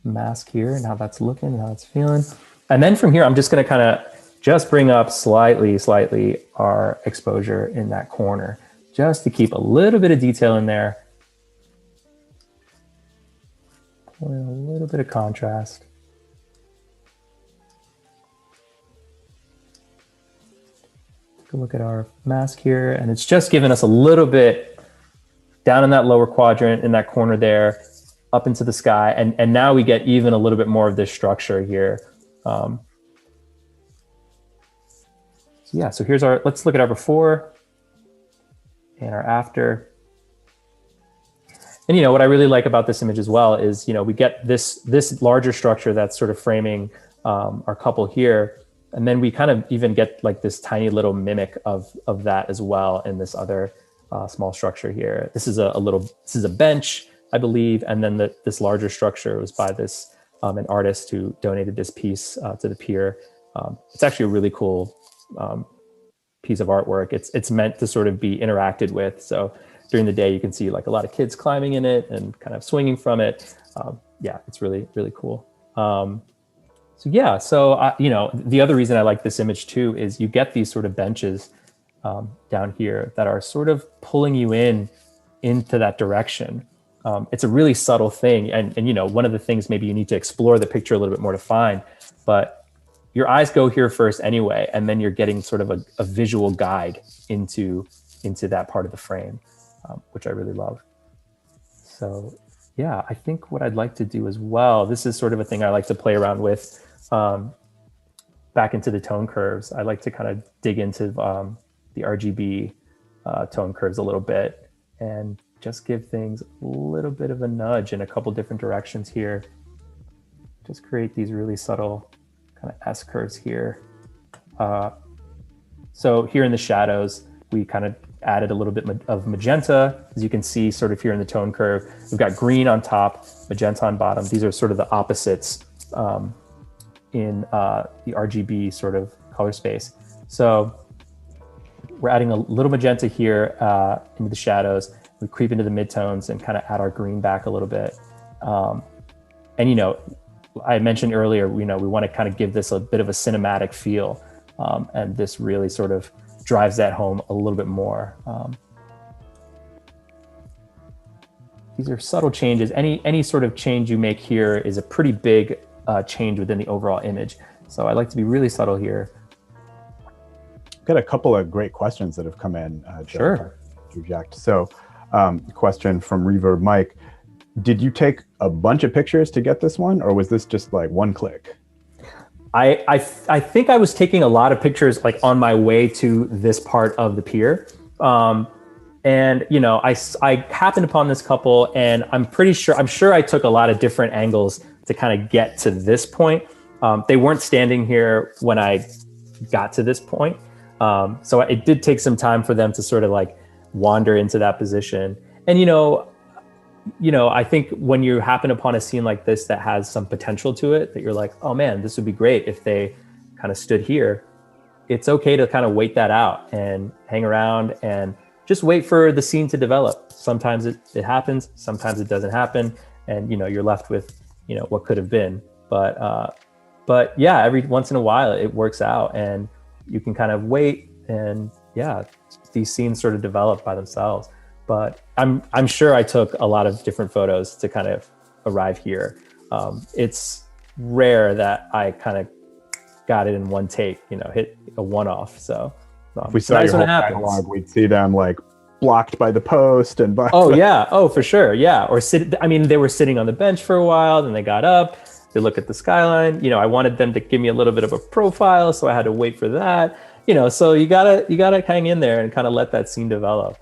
mask here and how that's looking and how it's feeling. And then from here, I'm just going to kind of just bring up slightly our exposure in that corner, just to keep a little bit of detail in there. Pulling a little bit of contrast. Take a look at our mask here, and it's just giving us a little bit down in that lower quadrant, in that corner there, up into the sky, and now we get even a little bit more of this structure here. So here's let's look at our before and our after. And what I really like about this image as well is, we get this larger structure that's sort of framing our couple here, and then we kind of even get like this tiny little mimic of that as well in this other small structure here. This is a bench, I believe, and then this larger structure was by this an artist who donated this piece to the pier. It's actually a really cool piece of artwork. It's meant to sort of be interacted with. So during the day, you can see like a lot of kids climbing in it and kind of swinging from it. It's really, really cool. The other reason I like this image too is you get these sort of benches down here that are sort of pulling you into that direction. It's a really subtle thing. And one of the things maybe you need to explore the picture a little bit more to find, but your eyes go here first anyway, and then you're getting sort of a visual guide into that part of the frame, which I really love. So I think what I'd like to do as well, this is sort of a thing I like to play around with back into the tone curves. I like to kind of dig into the RGB tone curves a little bit and just give things a little bit of a nudge in a couple different directions here. Just create these really subtle kind of S curves here. So here in the shadows, we kind of added a little bit of magenta. As you can see sort of here in the tone curve, we've got green on top, magenta on bottom. These are sort of the opposites in the RGB sort of color space. So we're adding a little magenta here into the shadows. We creep into the midtones and kind of add our green back a little bit. I mentioned earlier, we want to kind of give this a bit of a cinematic feel, and this really sort of drives that home a little bit more. These are subtle changes. Any sort of change you make here is a pretty big change within the overall image. So I like to be really subtle here. Got a couple of great questions that have come in. Sure. Interject. So, question from Reverb Mike. Did you take a bunch of pictures to get this one, or was this just like one click? I think I was taking a lot of pictures like on my way to this part of the pier. And I happened upon this couple, and I'm sure I took a lot of different angles to kind of get to this point. They weren't standing here when I got to this point. So it did take some time for them to sort of like wander into that position. And, I think when you happen upon a scene like this that has some potential to it, that you're like, oh man, this would be great if they kind of stood here. It's okay to kind of wait that out and hang around and just wait for the scene to develop. Sometimes it happens, sometimes it doesn't happen. And, you're left with, what could have been. But yeah, every once in a while it works out and you can kind of wait and these scenes sort of develop by themselves. But I'm sure I took a lot of different photos to kind of arrive here. It's rare that I kind of got it in one take, hit a one-off. So if we saw your whole catalog, we'd see them like blocked by the post and by for sure. Yeah. Or they were sitting on the bench for a while, then they got up, they look at the skyline. I wanted them to give me a little bit of a profile, so I had to wait for that. So you gotta hang in there and kind of let that scene develop.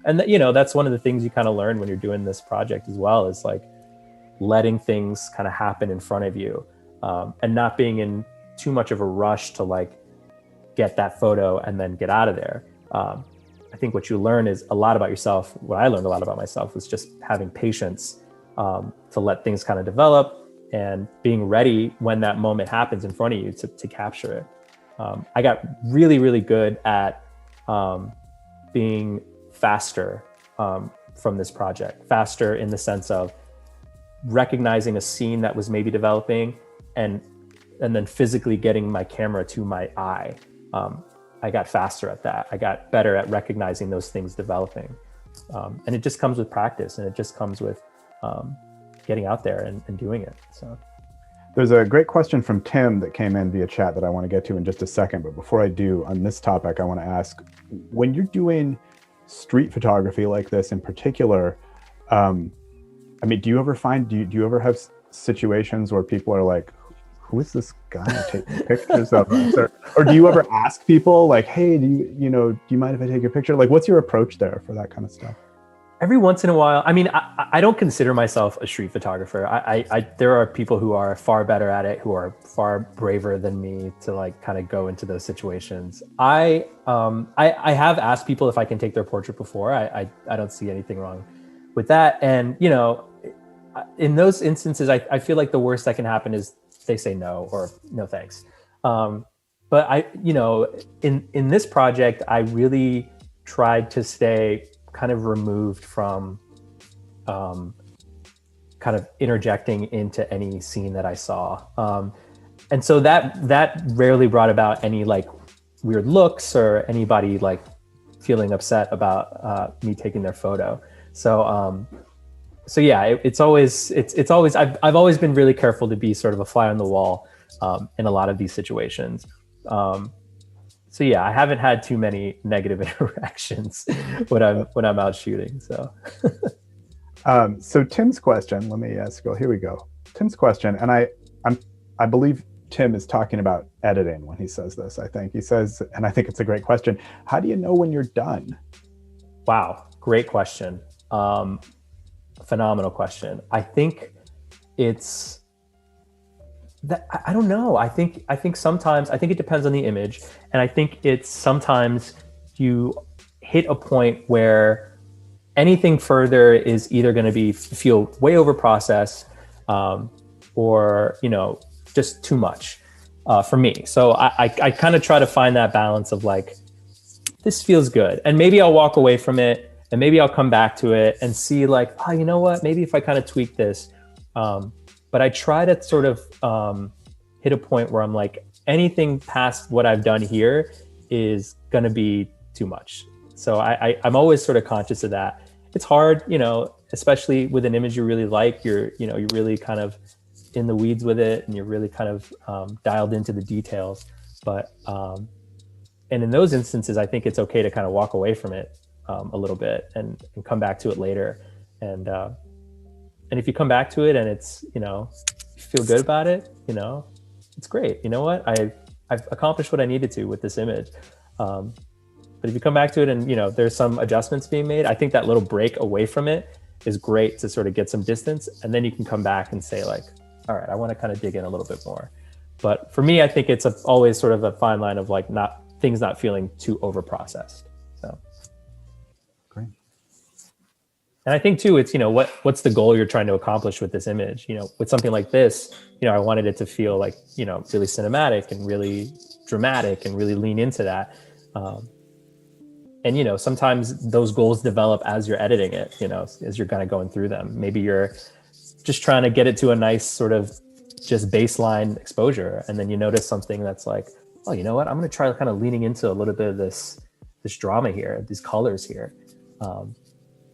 And that's one of the things you kind of learn when you're doing this project as well, is like letting things kind of happen in front of you, and not being in too much of a rush to like get that photo and then get out of there. I think what you learn is a lot about yourself. What I learned a lot about myself was just having patience to let things kind of develop and being ready when that moment happens in front of you to capture it. I got really, really good at being faster from this project. Faster in the sense of recognizing a scene that was maybe developing and then physically getting my camera to my eye. I got faster at that. I got better at recognizing those things developing. And it just comes with practice, and it just comes with getting out there and doing it. So there's a great question from Tim that came in via chat that I want to get to in just a second. But before I do, on this topic, I want to ask, when you're doing street photography like this in particular, do you ever have situations where people are like, who is this guy taking pictures of us? Or do you ever ask people like, hey, do you mind if I take a picture? Like, what's your approach there for that kind of stuff? Every once in a while. I don't consider myself a street photographer. There are people who are far better at it, who are far braver than me to like kind of go into those situations. I have asked people if I can take their portrait before. I don't see anything wrong with that. And, in those instances, I feel like the worst that can happen is they say no or no thanks. But in this project, I really tried to stay kind of removed from kind of interjecting into any scene that I saw. And so that rarely brought about any like weird looks or anybody like feeling upset about me taking their photo. So yeah, it's always I've always been really careful to be sort of a fly on the wall in a lot of these situations. So yeah, I haven't had too many negative interactions when I'm out shooting. So, so Tim's question. Let me ask. Well, here we go. Tim's question, and I believe Tim is talking about editing when he says this. I think he says, and I think it's a great question. How do you know when you're done? Wow, great question. Phenomenal question. I think it's that I don't know. I think sometimes it depends on the image, and I think it's sometimes you hit a point where anything further is either going to feel way over processed, or just too much for me. So I kind of try to find that balance of like, this feels good, and maybe I'll walk away from it. And maybe I'll come back to it and see like, oh, you know what? Maybe if I kind of tweak this. But I try to sort of hit a point where I'm like, anything past what I've done here is going to be too much. So I'm always sort of conscious of that. It's hard, especially with an image you really like, you're really kind of in the weeds with it, and you're really kind of dialed into the details. But, and in those instances, I think it's okay to kind of walk away from it a little bit and come back to it later. And if you come back to it and it's, you feel good about it, it's great. You know what? I've accomplished what I needed to with this image. But if you come back to it and, there's some adjustments being made, I think that little break away from it is great to sort of get some distance. And then you can come back and say like, all right, I want to kind of dig in a little bit more. But for me, I think it's always sort of a fine line of like things not feeling too over processed. So. And I think too, it's, what's the goal you're trying to accomplish with this image? With something like this, I wanted it to feel like, really cinematic and really dramatic and really lean into that. And, sometimes those goals develop as you're editing it, as you're kind of going through them. Maybe you're just trying to get it to a nice sort of just baseline exposure. And then you notice something that's like, oh, you know what? I'm going to try kind of leaning into a little bit of this drama here, these colors here.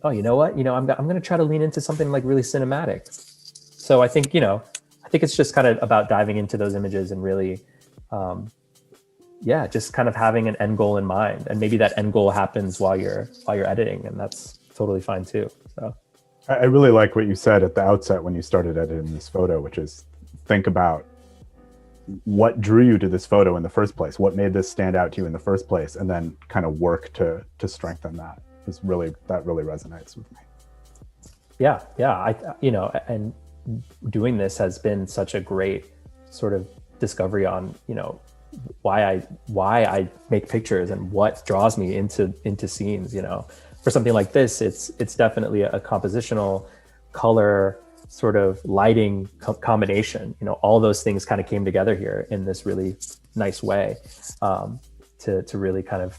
Oh, you know what? I'm going to try to lean into something like really cinematic. So I think it's just kind of about diving into those images and really, just kind of having an end goal in mind. And maybe that end goal happens while you're editing, and that's totally fine too. So I really like what you said at the outset when you started editing this photo, which is think about what drew you to this photo in the first place, what made this stand out to you in the first place, and then kind of work to strengthen that. That really resonates with me. Yeah. And doing this has been such a great sort of discovery on, why I make pictures and what draws me into scenes. For something like this, it's definitely a compositional color sort of lighting combination. All those things kind of came together here in this really nice way, to really kind of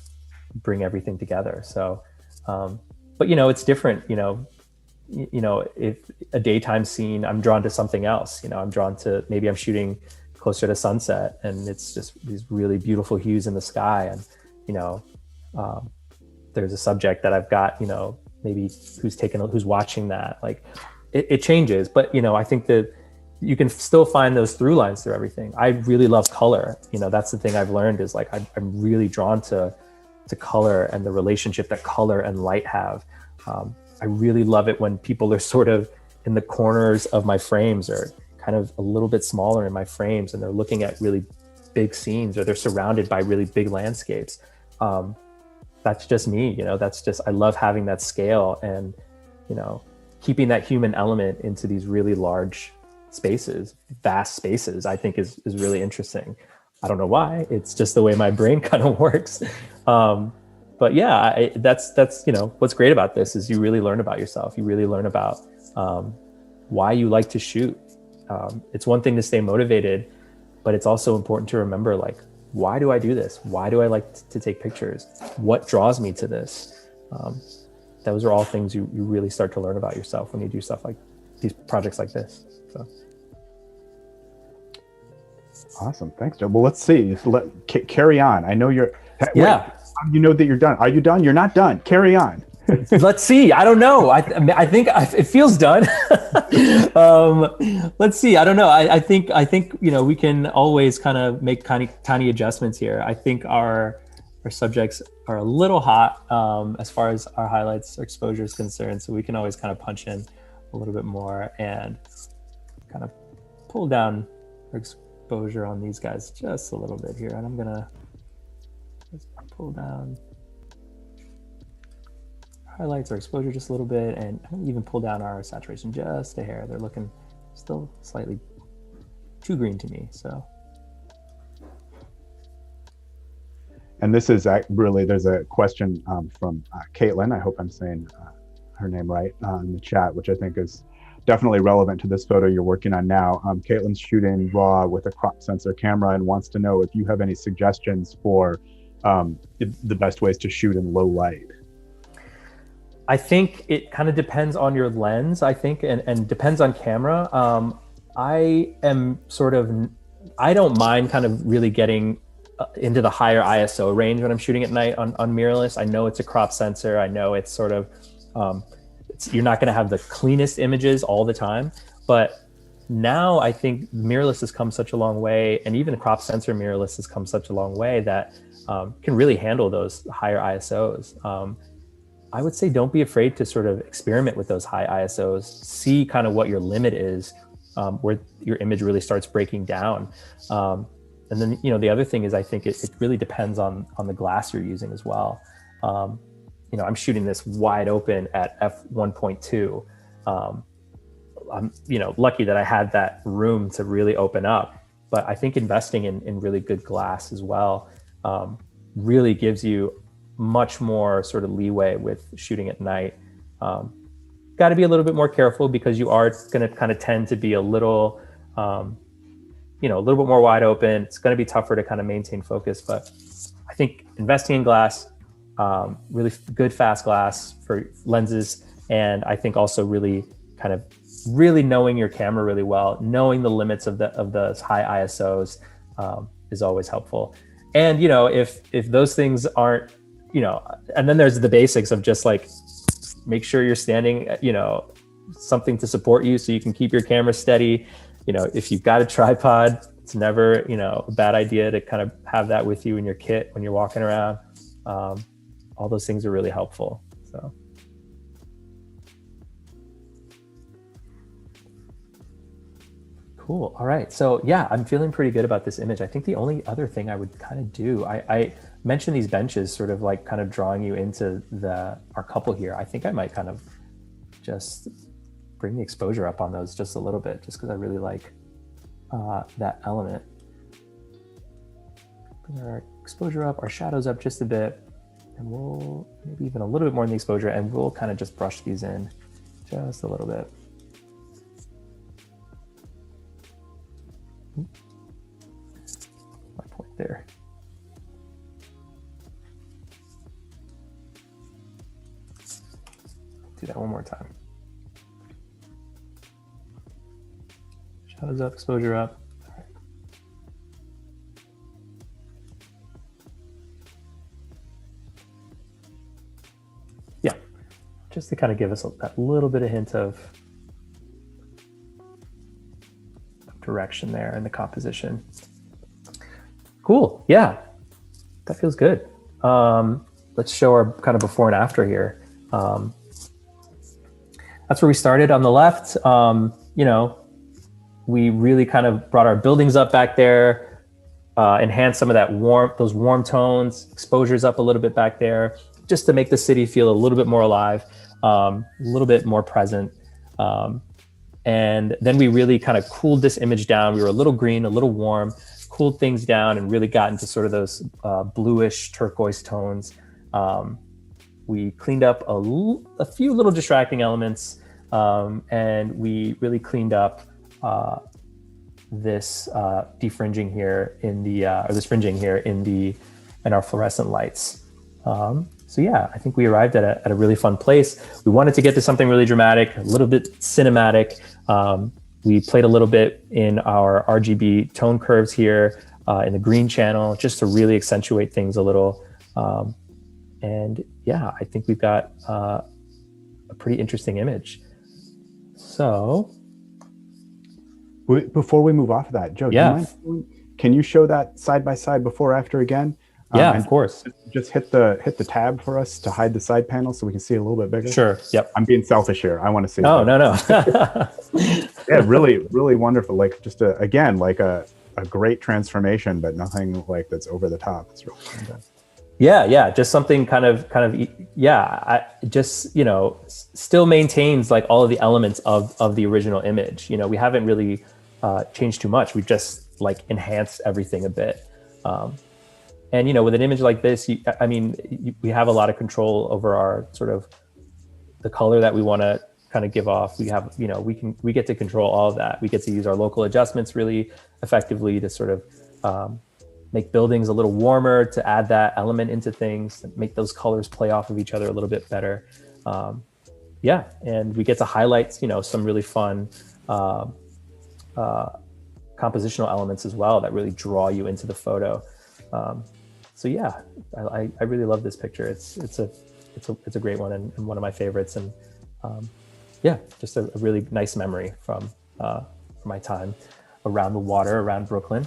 bring everything together. So, but it's different. If a daytime scene, I'm drawn to something else. I'm drawn to, maybe I'm shooting closer to sunset, and it's just these really beautiful hues in the sky. And there's a subject that I've got, maybe who's watching that. Like it changes, but I think that you can still find those through lines through everything. I really love color. That's the thing I've learned is like I'm really drawn to color and the relationship that color and light have. I really love it when people are sort of in the corners of my frames, or kind of a little bit smaller in my frames, and they're looking at really big scenes, or they're surrounded by really big landscapes. That's just me, I love having that scale and, keeping that human element into these really large spaces, vast spaces, I think is really interesting. I don't know why, it's just the way my brain kind of works. But yeah, that's what's great about this is you really learn about yourself. You really learn about why you like to shoot. It's one thing to stay motivated, but it's also important to remember, like, why do I do this? Why do I like to take pictures? What draws me to this? Those are all things you really start to learn about yourself when you do stuff like these projects like this. So. Awesome. Thanks, Joe. Well, let's see. Carry on. I know you're... Yeah. You know that you're done. Are you done? You're not done. Carry on. Let's see. I don't know. I think it feels done. Let's see. I don't know. I think we can always kind of make tiny adjustments here. I think our subjects are a little hot as far as our highlights or exposure is concerned. So we can always kind of punch in a little bit more and kind of pull down our exposure on these guys just a little bit here. And I'm gonna just pull down highlights or exposure just a little bit, and even pull down our saturation just a hair. They're looking still slightly too green to me. So, and this is really, there's a question from Caitlin. I hope I'm saying her name right in the chat, which I think is definitely relevant to this photo you're working on now. Caitlin's shooting RAW with a crop sensor camera and wants to know if you have any suggestions for the best ways to shoot in low light. I think it kind of depends on your lens, I think, and depends on camera. I don't mind kind of really getting into the higher ISO range when I'm shooting at night on mirrorless. I know it's a crop sensor. I know it's sort of, you're not going to have the cleanest images all the time, but now I think mirrorless has come such a long way, and even the crop sensor mirrorless has come such a long way that can really handle those higher ISOs. I would say don't be afraid to sort of experiment with those high ISOs, see kind of what your limit is, where your image really starts breaking down. And then, the other thing is, I think it really depends on the glass you're using as well. I'm shooting this wide open at f1.2. I'm, lucky that I had that room to really open up, but I think investing in really good glass as well really gives you much more sort of leeway with shooting at night. got to be a little bit more careful because you are going to kind of tend to be a little, you know, a little bit more wide open. It's going to be tougher to kind of maintain focus, but I think investing in glass, really good fast glass for lenses. And I think also really kind of really knowing your camera really well, knowing the limits of the high ISOs is always helpful. And, you know, if those things aren't, you know, and then there's the basics of just like, make sure you're standing, you know, something to support you so you can keep your camera steady. You know, if you've got a tripod, it's never, you know, a bad idea to kind of have that with you in your kit when you're walking around. All those things are really helpful. So. Cool. All right. So yeah, I'm feeling pretty good about this image. I think the only other thing I would kind of do, I mentioned these benches sort of like kind of drawing you into our couple here. I think I might kind of just bring the exposure up on those just a little bit, just because I really like that element. Bring our exposure up, our shadows up just a bit, and we'll maybe even a little bit more in the exposure, and we'll kind of just brush these in just a little bit. My point there. Do that one more time. Shadows up, exposure up. All right. Yeah, just to kind of give us that little bit of hint of direction there and the composition. Cool. Yeah, that feels good. Let's show our kind of before and after here. That's where we started on the left. You know, we really kind of brought our buildings up back there, enhanced some of that those warm tones, exposures up a little bit back there, just to make the city feel a little bit more alive, a little bit more present. And then we really kind of cooled this image down. We were a little green, a little warm, cooled things down, and really got into sort of those bluish turquoise tones. We cleaned up a few little distracting elements, and we really cleaned up this defringing here in the or this fringing here in our fluorescent lights. So yeah, I think we arrived at a really fun place. We wanted to get to something really dramatic, a little bit cinematic. We played a little bit in our RGB tone curves here in the green channel, just to really accentuate things a little. And yeah, I think we've got a pretty interesting image. So before we move off of that, Joe, yeah. do you mind, can you show that side by side before after again? Yeah, of course. Just hit the tab for us to hide the side panel so we can see it a little bit bigger. Sure. Yep. I'm being selfish here. I want to see. Oh, no. Yeah, really, really wonderful. Like just again, like a great transformation, but nothing like that's over the top. It's really fun. Yeah. Just something kind of, I just, you know, still maintains like all of the elements of the original image. You know, we haven't really changed too much. We've just like enhanced everything a bit. And, you know, with an image like this, we have a lot of control over our sort of the color that we want to kind of give off. We have, you know, we get to control all of that. We get to use our local adjustments really effectively to sort of make buildings a little warmer, to add that element into things, to make those colors play off of each other a little bit better. Yeah, and we get to highlight, you know, some really fun compositional elements as well that really draw you into the photo. So yeah, I really love this picture. It's a great one and one of my favorites. And yeah, just a really nice memory from my time around the water, around Brooklyn.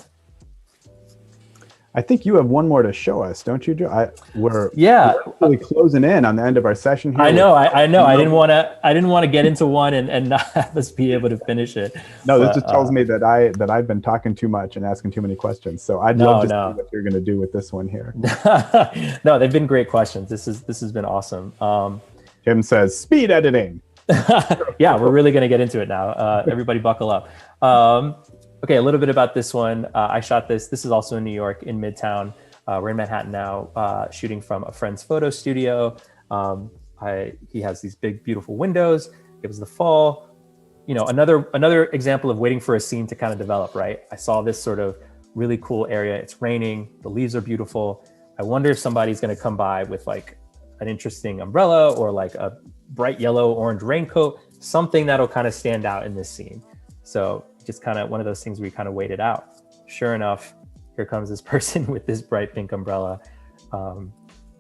I think you have one more to show us, don't you, Joe? We're really closing in on the end of our session here. I know. I didn't want to get into one and not have us be able to finish it. No, this just tells me that I've been talking too much and asking too many questions. So I'd love to see what you're going to do with this one here. No, they've been great questions. This has been awesome. Tim says speed editing. Yeah, we're really going to get into it now. Everybody buckle up. Okay, a little bit about this one. I shot this. This is also in New York, in Midtown. We're in Manhattan now, shooting from a friend's photo studio. He has these big, beautiful windows, it was the fall. Another example of waiting for a scene to kind of develop, right? I saw this sort of really cool area. It's raining. The leaves are beautiful. I wonder if somebody's going to come by with like an interesting umbrella or like a bright yellow orange raincoat, something that'll kind of stand out in this scene. So just kind of one of those things we kind of waited out. Sure enough, here comes this person with this bright pink umbrella.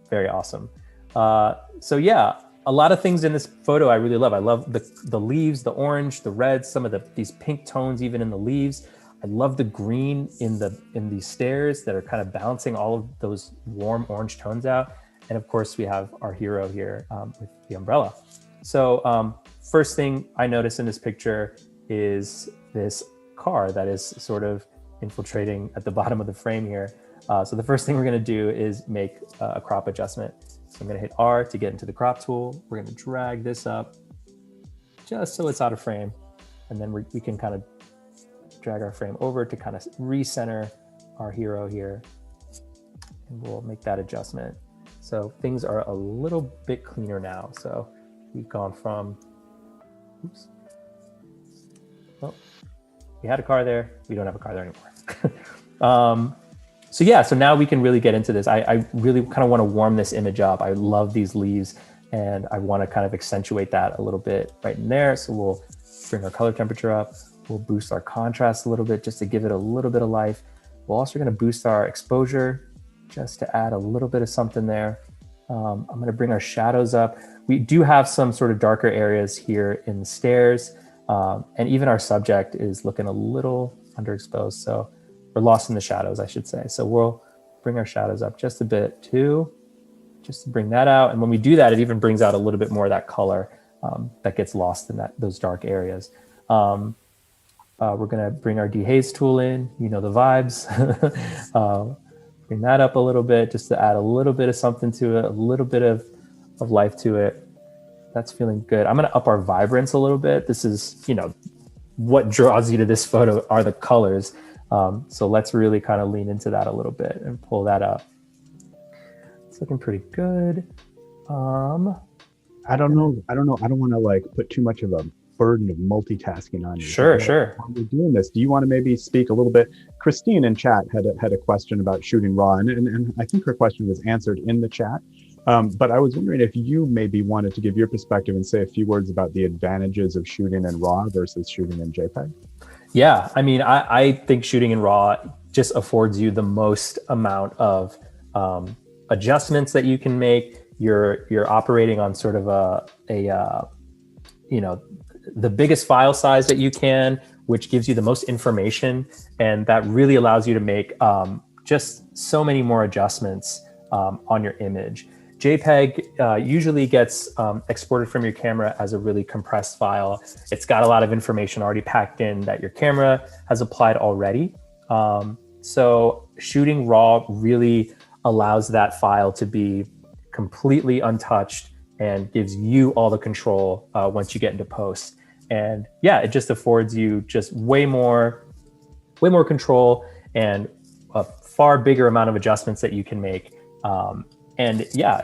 Very awesome. So yeah, a lot of things in this photo I really love. I love the leaves, the orange, the red, some of these pink tones even in the leaves. I love the green in these stairs that are kind of balancing all of those warm orange tones out. And of course, we have our hero here with the umbrella. So first thing I notice in this picture is this car that is sort of infiltrating at the bottom of the frame here. So the first thing we're going to do is make a crop adjustment. So I'm going to hit R to get into the crop tool. We're going to drag this up just so it's out of frame. And then we can kind of drag our frame over to kind of recenter our hero here. And we'll make that adjustment. So things are a little bit cleaner now. So we've gone from, oops. Oh, we had a car there. We don't have a car there anymore. So yeah, so now we can really get into this. I really kind of want to warm this image up. I love these leaves and I want to kind of accentuate that a little bit right in there. So we'll bring our color temperature up. We'll boost our contrast a little bit just to give it a little bit of life. We're also going to boost our exposure just to add a little bit of something there. I'm going to bring our shadows up. We do have some sort of darker areas here in the stairs. And even our subject is looking a little underexposed. So we're lost in the shadows, I should say. So we'll bring our shadows up just a bit too, just to bring that out. And when we do that, it even brings out a little bit more of that color that gets lost in those dark areas. We're gonna bring our dehaze tool in, you know the vibes. Bring that up a little bit just to add a little bit of something to it, a little bit of life to it. That's feeling good. I'm gonna up our vibrance a little bit. This is, what draws you to this photo are the colors. So let's really kind of lean into that a little bit and pull that up. It's looking pretty good. I don't know. I don't want to like put too much of a burden of multitasking on you. Sure. While we're doing this, do you want to maybe speak a little bit? Christine in chat had a question about shooting raw, and I think her question was answered in the chat. But I was wondering if you maybe wanted to give your perspective and say a few words about the advantages of shooting in RAW versus shooting in JPEG. Yeah, I mean, I think shooting in RAW just affords you the most amount of adjustments that you can make. You're operating on sort of the biggest file size that you can, which gives you the most information, and that really allows you to make just so many more adjustments on your image. JPEG usually gets exported from your camera as a really compressed file. It's got a lot of information already packed in that your camera has applied already. So shooting RAW really allows that file to be completely untouched and gives you all the control once you get into post. And yeah, it just affords you just way more control and a far bigger amount of adjustments that you can make. And yeah,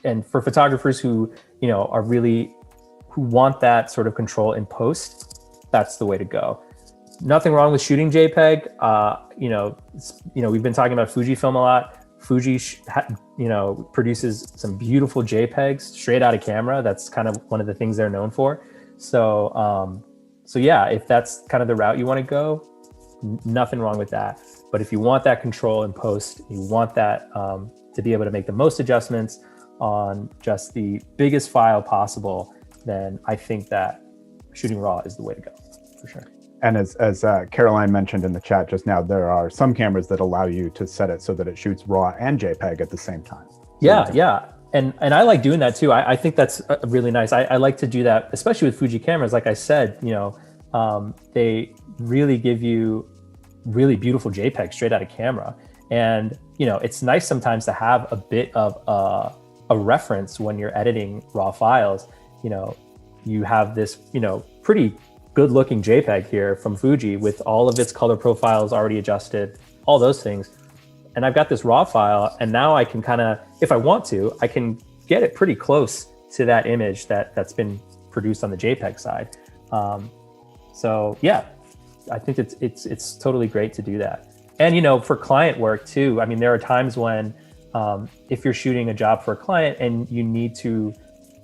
and for photographers who who want that sort of control in post, that's the way to go. Nothing wrong with shooting JPEG. We've been talking about Fujifilm a lot. Fuji, produces some beautiful JPEGs straight out of camera. That's kind of one of the things they're known for. So yeah, if that's kind of the route you want to go, nothing wrong with that. But if you want that control in post, you want that to be able to make the most adjustments on just the biggest file possible, then I think that shooting RAW is the way to go, for sure. And as Caroline mentioned in the chat just now, there are some cameras that allow you to set it so that it shoots RAW and JPEG at the same time. Yeah. And I like doing that too. I think that's really nice. I like to do that, especially with Fuji cameras. Like I said, they really give you really beautiful JPEG straight out of camera. And, it's nice sometimes to have a bit of a reference when you're editing RAW files. You have this, pretty good looking JPEG here from Fuji with all of its color profiles already adjusted, all those things. And I've got this RAW file, and now I can kind of, if I want to, I can get it pretty close to that image that's been produced on the JPEG side. So yeah, I think it's totally great to do that. And, for client work too, I mean, there are times when if you're shooting a job for a client and you need to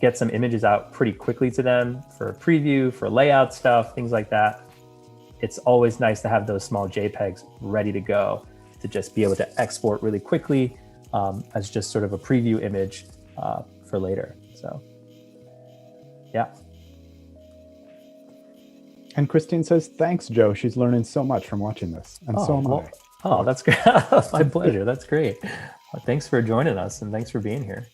get some images out pretty quickly to them for preview, for layout stuff, things like that, it's always nice to have those small JPEGs ready to go to just be able to export really quickly as just sort of a preview image for later. So, yeah. And Christine says, thanks, Joe. She's learning so much from watching this. And so am I. Oh, that's great. My pleasure. That's great. Well, thanks for joining us and thanks for being here.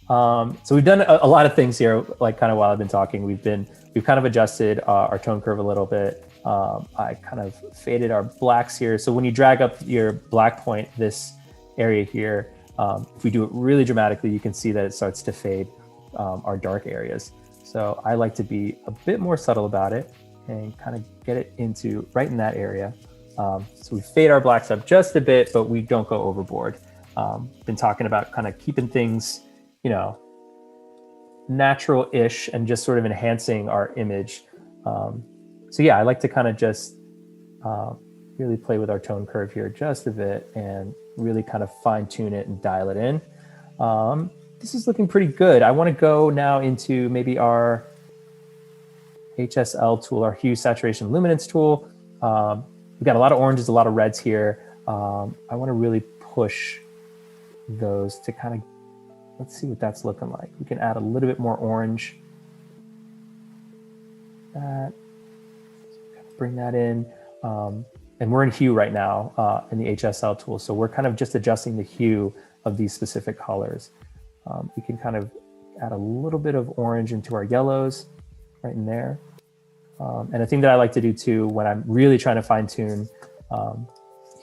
So we've done a lot of things here, like kind of while I've been talking, we've kind of adjusted our tone curve a little bit. I kind of faded our blacks here. So when you drag up your black point, this area here, if we do it really dramatically, you can see that it starts to fade our dark areas. So I like to be a bit more subtle about it and kind of get it into right in that area. So we fade our blacks up just a bit, but we don't go overboard. Been talking about kind of keeping things, natural-ish and just sort of enhancing our image. So yeah, I like to kind of just really play with our tone curve here just a bit and really kind of fine tune it and dial it in. This is looking pretty good. I want to go now into maybe our HSL tool, our hue, saturation, luminance tool. We've got a lot of oranges, a lot of reds here. I want to really push those to kind of, let's see what that's looking like. We can add a little bit more orange. Bring that in. And we're in hue right now in the HSL tool. So we're kind of just adjusting the hue of these specific colors. We can kind of add a little bit of orange into our yellows right in there. And a thing that I like to do too, when I'm really trying to fine tune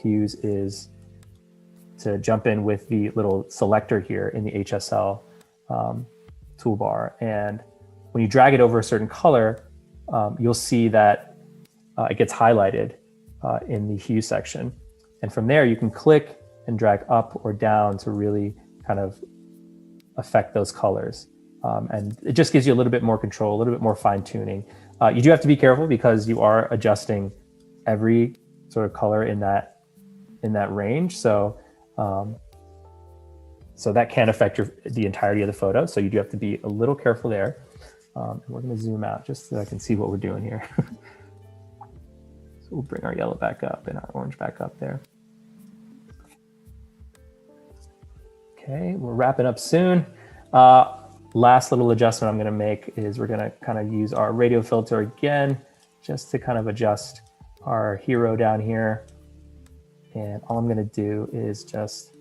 hues, is to jump in with the little selector here in the HSL toolbar. And when you drag it over a certain color, you'll see that it gets highlighted in the hue section. And from there, you can click and drag up or down to really kind of affect those colors. And it just gives you a little bit more control, a little bit more fine tuning. You do have to be careful because you are adjusting every sort of color in that range. So that can affect the entirety of the photo. So you do have to be a little careful there. And we're going to zoom out just so I can see what we're doing here. So we'll bring our yellow back up and our orange back up there. Okay, we're wrapping up soon. Last little adjustment I'm going to make is we're going to kind of use our radio filter again, just to kind of adjust our hero down here. And all I'm going to do is just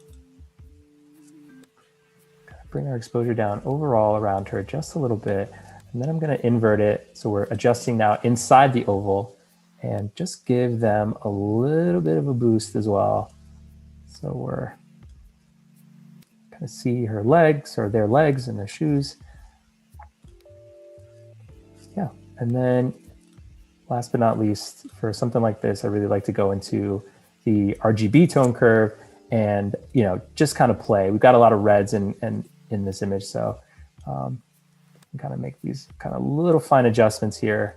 bring our exposure down overall around her just a little bit. And then I'm going to invert it. So we're adjusting now inside the oval and just give them a little bit of a boost as well. So we're kind of see her legs or their legs and their shoes. Yeah. And then last but not least, for something like this, I really like to go into the RGB tone curve and, just kind of play. We've got a lot of reds in this image. So kind of make these kind of little fine adjustments here.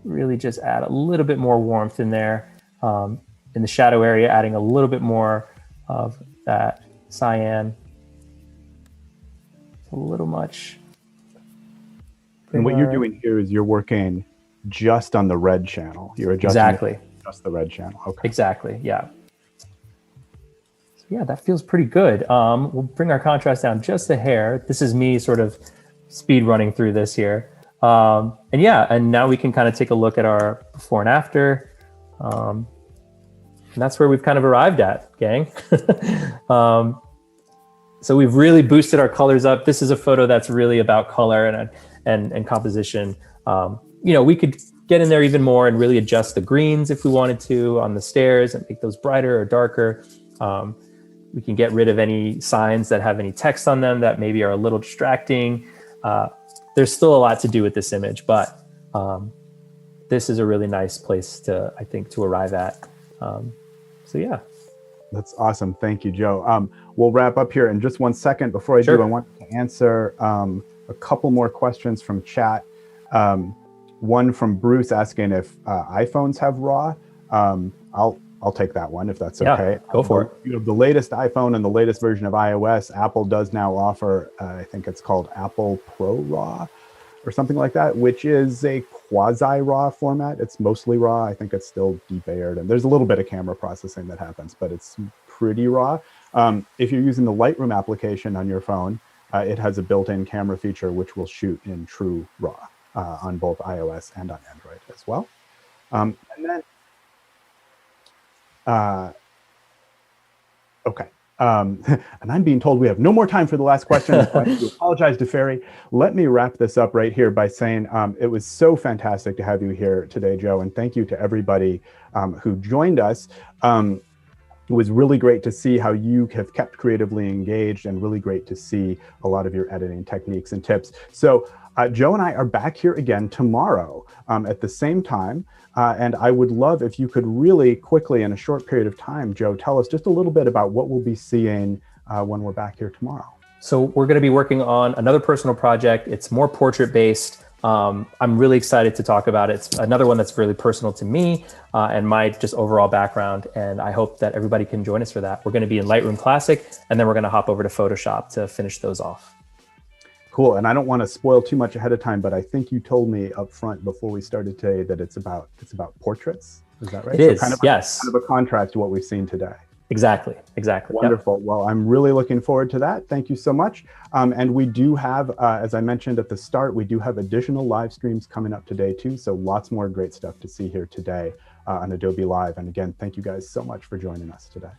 Really just add a little bit more warmth in there. In the shadow area, adding a little bit more of that cyan. It's a little much. And what you're doing here is you're working just on the red channel. You're adjusting exactly just the red channel. Okay. Exactly. Yeah. So yeah, that feels pretty good. We'll bring our contrast down just a hair. This is me sort of speed running through this here. And now we can kind of take a look at our before and after. And that's where we've kind of arrived at, gang. So we've really boosted our colors up. This is a photo that's really about color and composition. We could get in there even more and really adjust the greens if we wanted to on the stairs and make those brighter or darker. We can get rid of any signs that have any text on them that maybe are a little distracting. There's still a lot to do with this image, but this is a really nice place to arrive at. So yeah. That's awesome. Thank you, Joe. We'll wrap up here in just 1 second. Before I Sure. do, I want to answer a couple more questions from chat. One from Bruce asking if iPhones have RAW. I'll take that one if that's okay. Go for it. You know, the latest iPhone and the latest version of iOS, Apple does now offer, I think it's called Apple Pro RAW or something like that, which is a quasi RAW format. It's mostly RAW. I think it's still debayered, and there's a little bit of camera processing that happens, but it's pretty RAW. If you're using the Lightroom application on your phone, it has a built-in camera feature which will shoot in true RAW on both iOS and on Android as well. And then, okay. And I'm being told we have no more time for the last question. So I have to apologize to Ferry. Let me wrap this up right here by saying it was so fantastic to have you here today, Joe, and thank you to everybody who joined us. It was really great to see how you have kept creatively engaged, and really great to see a lot of your editing techniques and tips. So Joe and I are back here again tomorrow at the same time. And I would love if you could really quickly, in a short period of time, Joe, tell us just a little bit about what we'll be seeing when we're back here tomorrow. So we're going to be working on another personal project. It's more portrait based. I'm really excited to talk about it. It's another one that's really personal to me and my just overall background. And I hope that everybody can join us for that. We're going to be in Lightroom Classic, and then we're going to hop over to Photoshop to finish those off. Cool. And I don't want to spoil too much ahead of time, but I think you told me up front before we started today that it's about portraits. Is that right? It is, kind of yes. Kind of a contrast to what we've seen today. Exactly. Wonderful. Yep. Well, I'm really looking forward to that. Thank you so much. And we do have, as I mentioned at the start, we do have additional live streams coming up today too. So lots more great stuff to see here today on Adobe Live. And again, thank you guys so much for joining us today.